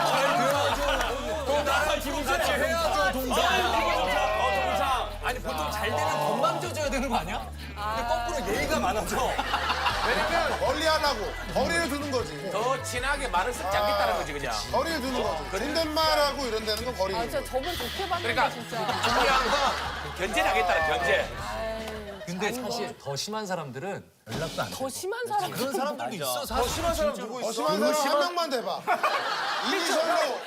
Speaker 12: 잘 돼야죠. 또 나랑 기분 좋지 해야죠 동상. 아니 보통 잘 되면 건방져줘야 되는 거 아니야? 근데 거꾸로 예의가 많아져.
Speaker 4: 왜냐면 멀리 하려고 거리를 두는 거지.
Speaker 5: 더 친하게 말을 섞지 않겠다는 거지 그냥.
Speaker 4: 거리를 두는 거지. 존댓말하고 이런 데는 건 거리를.
Speaker 10: 진짜 저분 좋게 봤는데
Speaker 5: 그러니까
Speaker 10: 진짜.
Speaker 5: 중요한 건 견제를 하겠다는 견제.
Speaker 12: 근데 사실 더 심한 사람들은 연락도 안 돼.
Speaker 10: 더 심한 사람.
Speaker 12: 그런 사람들도 있어. 사실.
Speaker 14: 더 심한 사람 누구 있어?
Speaker 4: 심한 사람 한 명만 대봐.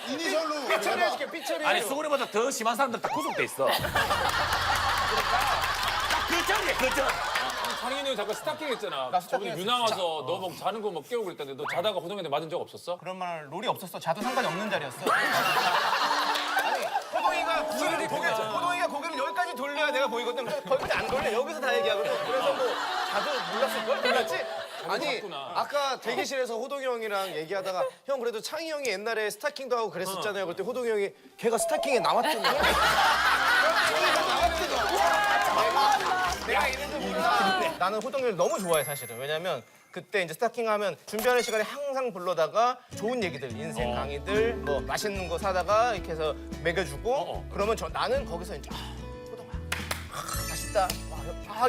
Speaker 4: 이니셜로 대봐.
Speaker 14: 삐처리해줄게, 삐처리.
Speaker 5: 아니 수근이보다 더 심한 사람들 다 구속돼 있어. 그러니까 딱 그점이야 그점. 창인이 형 자꾸 스타킹 했잖아. 저번에 유나 와서 너 막 자는 거 막 깨우고 그랬다는데 너 자다가 호동이한테 맞은 적 없었어?
Speaker 14: 그런 말 롤이 없었어. 자도 상관이 없는 자리였어. 아니, 호동이가 고개를 여기까지 돌려야 내가 보이거든. 거기까지 안 돌려. 여기서 다 얘기하거든. 그래서 뭐 자도 몰랐을걸? 몰랐지?
Speaker 13: 아니 아까 대기실에서 호동이 형이랑 얘기하다가 형 그래도 창희 형이 옛날에 스타킹도 하고 그랬었잖아요. 그때 호동이 형이 걔가 스타킹에 나왔던데.
Speaker 14: 내가 있는지 몰라. 나는 호동이를 너무 좋아해 사실은. 왜냐면 그때 이제 스타킹 하면 준비하는 시간에 항상 불러다가 좋은 얘기들, 인생 강의들, 뭐 맛있는 거 사다가 이렇게 해서 먹여주고 그러면 나는 거기서 이제 호동아, 맛있다.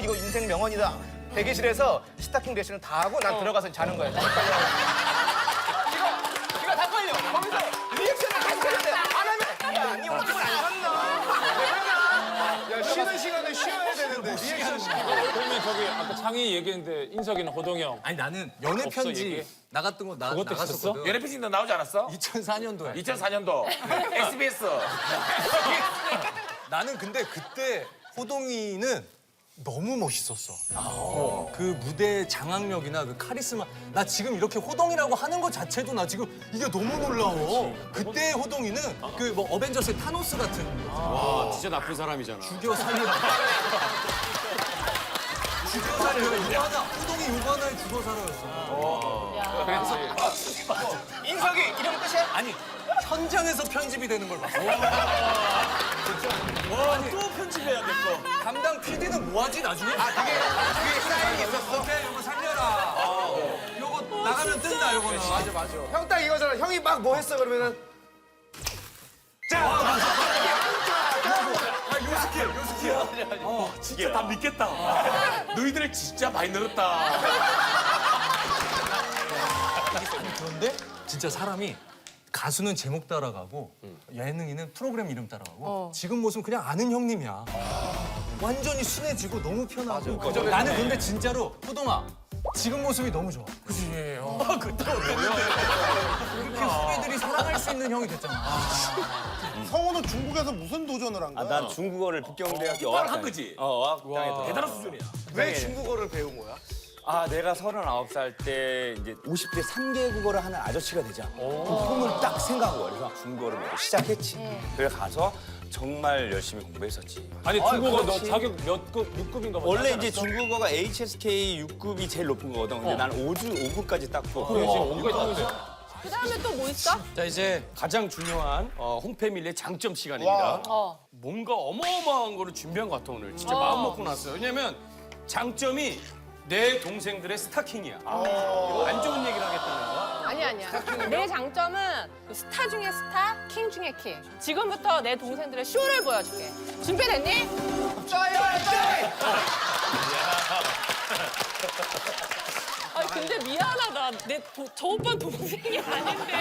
Speaker 14: 이거 인생 명언이다. 대기실에서 스타킹 대신을 다 하고 난 들어가서 자는 거야. 이거 다 걸려. 거기서 리액션을 계속 해야 돼. 안 하면 야, 니 오늘 안 잤나?
Speaker 13: 야 쉬는 시간에 쉬어야 되는데 리액션 시키고.
Speaker 5: 그러면 저기 아까 창희 얘기했는데 인석이는 호동이 형.
Speaker 12: 아니 나는 연애
Speaker 5: 없어,
Speaker 12: 편지
Speaker 5: 얘기?
Speaker 12: 나갔던 거
Speaker 5: 그것도 있었어?
Speaker 12: 나갔었거든.
Speaker 5: 연애 편지 너 나오지 않았어?
Speaker 12: 2004년도에.
Speaker 5: 2004년도 SBS.
Speaker 12: 나는 근데 그때 호동이는 너무 멋있었어. 그 무대 장악력이나 그 카리스마. 나 지금 이렇게 호동이라고 하는 것 자체도 나 지금 이게 너무 놀라워. 그때 호동이는 그 뭐 어벤져스의 타노스 같은.
Speaker 7: 와, 진짜 나쁜 사람이잖아.
Speaker 12: 죽여 살리라. 죽여 살려. 요가나. 호동이 요가나의 죽여 살아였어.
Speaker 14: 인석이 이러면 끝이야?
Speaker 12: 아니 현장에서 편집이 되는 걸 봤어. 아니, 또 편집해야 될 거. 담당 PD는 뭐하지 나중에?
Speaker 14: 그게 사인이 있었어?
Speaker 12: 오케이 요거 살려라. 요거 나가면 뜬다 요거는.
Speaker 13: 맞아. 형 딱 이거잖아. 형이 막 뭐 했어 그러면은
Speaker 5: 진짜 다 믿겠다. 너희들 진짜 많이 늘었다.
Speaker 12: 그런데 진짜 사람이 가수는 제목 따라가고 예능인은 프로그램 이름 따라가고 지금 모습은 그냥 아는 형님이야. 완전히 순해지고 너무 편하고. 나는 근데 진짜로 호동아 지금 모습이 너무 좋아. 그치? 그때 어땠는데? 이렇게 후배들이 사랑할 수 있는 형이 됐잖아.
Speaker 4: 성우는 중국에서 무슨 도전을 한 거야?
Speaker 11: 난 중국어를 북경대학교
Speaker 5: 오빠를 한 거지.
Speaker 11: 어학당에
Speaker 5: 대단한 수준이야.
Speaker 13: 왜 중국어를 배운 거야?
Speaker 11: 내가 39살 때 이제 50대 3개 국어를 하는 아저씨가 되자. 그 꿈을 딱 생각한 거야. 그래서 중국어를 먼저 시작했지. 그래 가서 정말 열심히 공부했었지.
Speaker 5: 아니 중국어 너
Speaker 11: 그렇지.
Speaker 5: 자격 몇 급, 6급인가 봐.
Speaker 11: 원래 이제 중국어가 HSK 6급이 제일 높은 거거든. 근데 난 5급까지 땄고.
Speaker 10: 그 다음에 또 뭐 있어?
Speaker 7: 자 이제 가장 중요한 홈패밀리의 장점 시간입니다. 뭔가 어마어마한 거를 준비한 것 같아 오늘. 진짜 마음 먹고 났어요. 왜냐면 장점이 내 동생들의 스타킹이야. 이거 안 좋은 얘기를 하겠다는 거야.
Speaker 10: 아니야. 내 장점은 스타 중에 스타, 킹 중에 킹. 지금부터 내 동생들의 쇼를 보여줄게. 준비됐니? 아 근데 미안하다. 저 오빠 동생이 아닌데.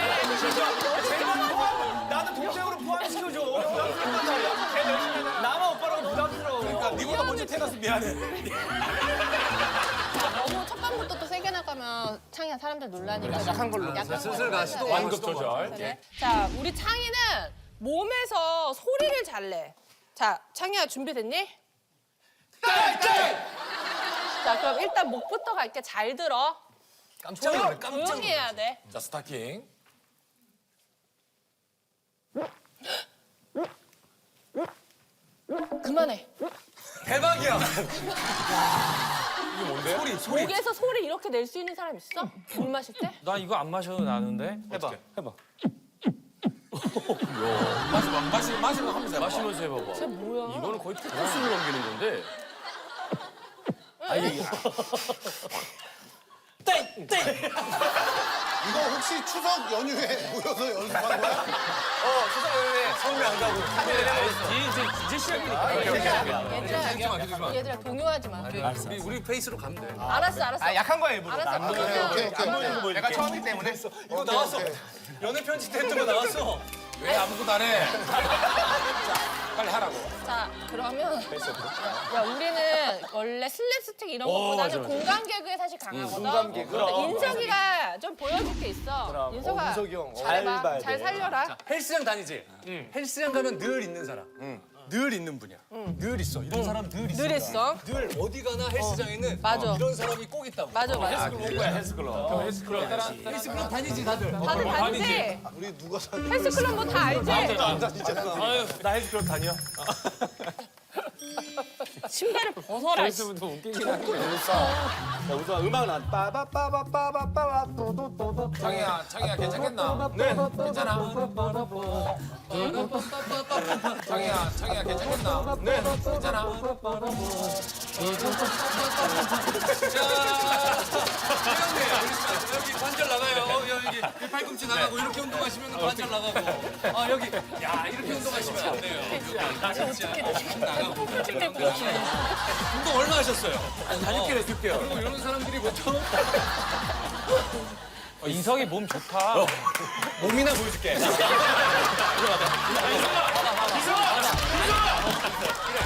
Speaker 13: 나도 동생으로 포함시켜줘. 나만 오빠라고 부담스러워.
Speaker 1: 그러니까 니보다 먼저 태어나서 미안해.
Speaker 10: 너무 첫 방부터 또 세게 나가면 창이야 사람들 놀라니까.
Speaker 13: 약한 걸로.
Speaker 12: 슬슬 가시도
Speaker 5: 완급 조절.
Speaker 10: 그래. 자, 우리 창이는 몸에서 소리를 잘 내. 자, 창이야 준비됐니? 자, 그럼 일단 목부터 갈게. 잘 들어.
Speaker 12: 깜짝 놀래.
Speaker 10: 조용히 해야 돼.
Speaker 1: 자 스타킹.
Speaker 10: 그만해.
Speaker 12: 대박이야.
Speaker 10: 목에서 소리 이렇게 낼 수 있는 사람 있어? 물 마실 때?
Speaker 7: 나 이거 안 마셔도 나는데.
Speaker 11: 해봐.
Speaker 1: 마시면 하면서 해봐.
Speaker 7: 마시면서 해봐봐.
Speaker 10: 쟤 뭐야?
Speaker 7: 이거는 거의 토크스를 넘기는 건데.
Speaker 4: 이거 혹시 추석 연휴에 모여서 연습한 거야?
Speaker 13: 수석 연애 성미 안 가고.
Speaker 7: 이제 시작이니까.
Speaker 10: 얘들아 동요하지 마.
Speaker 12: 우리 페이스로 가면 돼.
Speaker 10: 알았어.
Speaker 14: 아 약한 거야 일부러.
Speaker 10: 알았어.
Speaker 4: 오케이.
Speaker 14: 내가 처음이기 때문에.
Speaker 12: 이거 나왔어. 연애 편지 했던 거 나왔어.
Speaker 1: 왜 아무것도 안 해? 자, 빨리 하라고.
Speaker 10: 자, 그러면 야, 우리는 원래 슬랩스틱 이런 것보다는 공감 개그에 사실 강하거든.
Speaker 13: 공감 개그.
Speaker 10: 근데 인석이가 좀 보여줄 게 있어. 인석아,
Speaker 13: 인석이 형.
Speaker 10: 잘해봐.
Speaker 11: 봐야
Speaker 10: 잘
Speaker 11: 돼.
Speaker 10: 살려라.
Speaker 12: 헬스장 다니지? 헬스장 가면 늘 있는 사람. 늘 있는 분이야. 늘 있어. 이런 사람 늘 있어.
Speaker 10: 늘 있어.
Speaker 12: 늘 어디 가나 헬스장에는
Speaker 10: 맞아.
Speaker 12: 이런 사람이 꼭 있다고.
Speaker 10: 맞아.
Speaker 5: 헬스클럽.
Speaker 12: 헬스클럽 다니지 다들.
Speaker 10: 다들 다니지?
Speaker 4: 우리 누가 사?
Speaker 10: 헬스클럽 뭐 다 알지?
Speaker 11: 나 헬스클럽 다녀.
Speaker 10: 침대를 벗어라.
Speaker 5: 헬스부터 웃기긴 하네.
Speaker 11: 자, 우선 음악 나. 빠바빠바빠바빠바 또또또또.
Speaker 1: 창이야 괜찮겠나? 네. 괜찮아? 창이야 괜찮겠나? 네. 괜찮아?
Speaker 7: 여기 관절 나가요. 여기 팔꿈치 나가고 이렇게 운동하시면 관절 나가고. 아 여기 야 이렇게 운동하시면 안 돼요. 나가고 운동 얼마 하셨어요?
Speaker 5: 다닐게요, 줄게요.
Speaker 7: 그리고 이런 사람들이 보통
Speaker 5: 인석이 몸 좋다.
Speaker 12: 몸이나 보여줄게.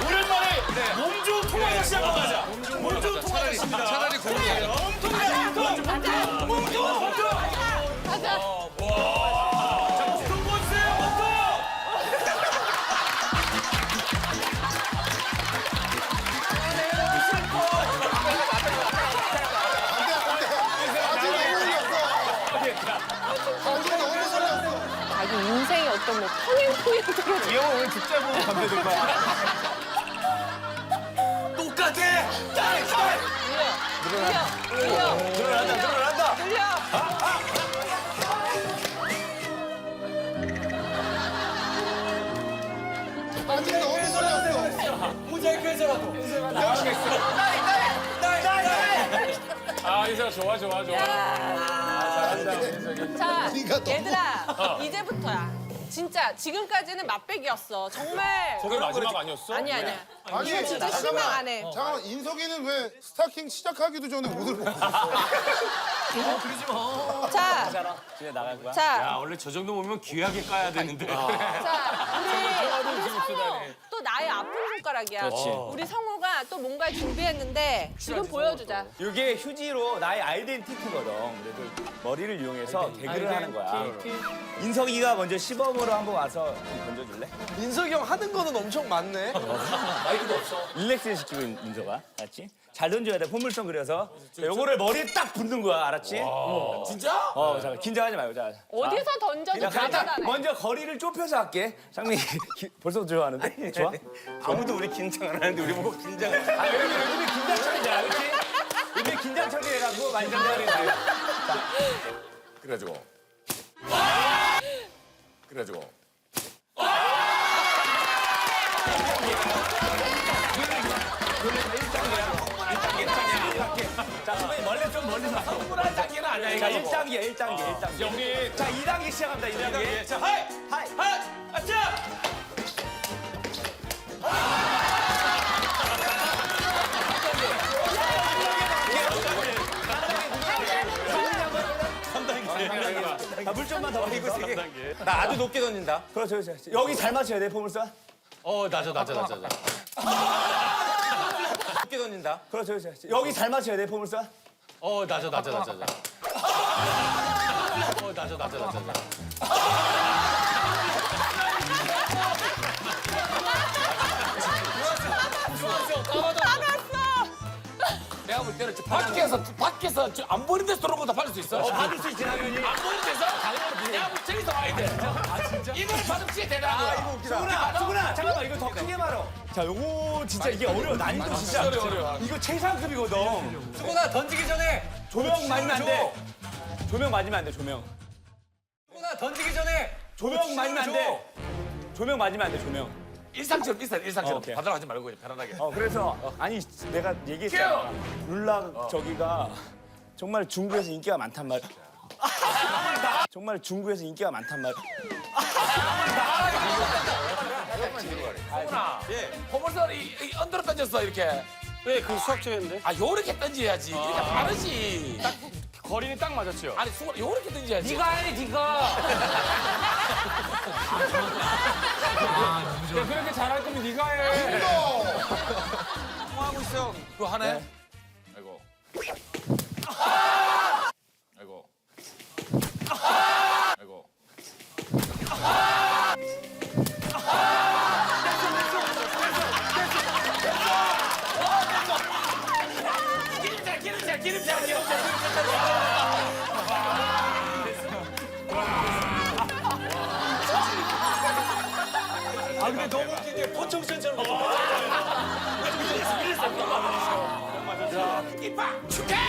Speaker 5: 오랜만에 몸 좋은 통화자씨 한번 가자. 몸 좋은 통화자씨입니다.
Speaker 7: 차라리 공이에요.
Speaker 10: 가자.
Speaker 5: 좀 보세요, 몸통.
Speaker 10: 자기 인생의 어떤 뭐 터닝 포인트를
Speaker 13: 이 형은 오늘 죽자 보고 감겨줄 거야.
Speaker 12: 똑같아.
Speaker 13: 늘어난다.
Speaker 4: 아직 너무 설렜어.
Speaker 12: 모자이크 해서라도.
Speaker 5: 아, 인석 좋아. 잘한다, 인석이.
Speaker 10: 자,
Speaker 4: 네가 너무-
Speaker 10: 얘들아, 이제부터야. 진짜 지금까지는 맛배기였어. 정말.
Speaker 5: 저게 마지막 아니었어?
Speaker 10: 아니야.
Speaker 4: 아니
Speaker 10: 이거 진짜 실망 안 해.
Speaker 4: 잠깐만 인석이는 왜 스타킹 시작하기도 전에 옷을 벗고
Speaker 10: 자,
Speaker 11: 집에 나갈 거야?
Speaker 10: 자,
Speaker 7: 원래 저 정도 보면 귀하게 까야 되는데.
Speaker 10: 자, 우리 성우 또 나의 아픈 손가락이야. 우리 성우가 또 뭔가 준비했는데 지금 보여주자.
Speaker 11: 이게 휴지로 나의 아이덴티티거든. 그래도 머리를 이용해서 개그를 하는 거야. 인석이가 먼저 시범으로 한번 와서 좀 던져줄래?
Speaker 13: 민석이 형 하는 거는 엄청 많네.
Speaker 11: 릴렉스 시키고 인석아, 맞지? 잘 던져야 돼. 포물선 그려서. 자, 요거를 머리에 딱 붙는 거야. 알았지?
Speaker 1: 진짜?
Speaker 11: 자, 긴장하지 말고. 자.
Speaker 10: 어디서 던져도
Speaker 11: 자,
Speaker 10: 가다다네.
Speaker 11: 먼저 거리를 좁혀서 할게. 장미 벌써 좋아하는데? 좋아? 아무도 우리 긴장 안 하는데 우리 보고 긴장. 아, 요즘에 긴장철이잖아, 그렇지? 요즘에 긴장철이 해가지고 많이 긴장하는 거야.
Speaker 1: 그래가지고. 그래가지고.
Speaker 11: 자, 선배님 멀리 좀 멀리서.
Speaker 1: 흥분한 단계는 아니야
Speaker 11: 자,
Speaker 1: 이거.
Speaker 11: 1단계, 1단계, 1단계.
Speaker 7: 우리
Speaker 11: 자, 2단계 시작합니다, 2단계. 자, 하이! 하이!
Speaker 7: 하이! 아짜!
Speaker 11: 물 좀만 더 마시고 세게. 나 아주 높게 던진다. 그렇죠, 그렇죠. 여기 잘 맞춰야 돼, 포물선.
Speaker 7: 낮아.
Speaker 11: 높게 던진다. 그렇죠, 그렇죠. 여기 잘 맞춰야 돼, 포물선.
Speaker 7: 낮아.
Speaker 1: 내가 볼 때는 밖에서 안 보이는 데서 들어오고 다 받을 수 있어.
Speaker 11: 받을 수 있지, 당연히.
Speaker 1: 안 보이는 데서 당연히. 내가 볼 때 저기서 와야 돼. 아 진짜? 이걸 받으면 진짜 대단한 거야.
Speaker 11: 수근아, 잠깐만, 이거 더 크게 말어. 자, 요거 진짜 이게 어려워. 난이도 진짜.
Speaker 1: 어려워.
Speaker 11: 이거 최상급이거든.
Speaker 12: 수근아 던지기 전에
Speaker 11: 조명 맞으면 안 돼. 조명 맞으면 안 돼, 조명.
Speaker 12: 수근아 던지기 전에
Speaker 11: 조명 맞으면 안 돼. 조명 맞으면 안 돼, 조명.
Speaker 1: 일상처럼 비슷해 일상처럼.
Speaker 11: 오케이.
Speaker 1: 받으러 가지 말고 그냥 편안하게.
Speaker 11: 그래서 아니 내가 얘기했잖아. 룰라 저기가 정말 중국에서 인기가 많단 말이야. 정말 중국에서 인기가 많단 말이야.
Speaker 1: 호문아. 호문선 이 언더로 던졌어 이렇게.
Speaker 7: 왜 그 수학적인데?
Speaker 1: 아 요렇게 던져야지. 이렇게 다르지.
Speaker 7: 거리는 딱 맞았죠.
Speaker 1: 아니 수건 요렇게 던져야지.
Speaker 6: 네가 해, 네가.
Speaker 5: 야, 그렇게 잘할 거면 네가 해.
Speaker 1: 뭐 하고 있어? 그거 하네. 아이고. 아이고. 아이고. 기름차.
Speaker 11: 아 근데 너무 웃긴 게 포청선처럼.
Speaker 1: 이빠 축하!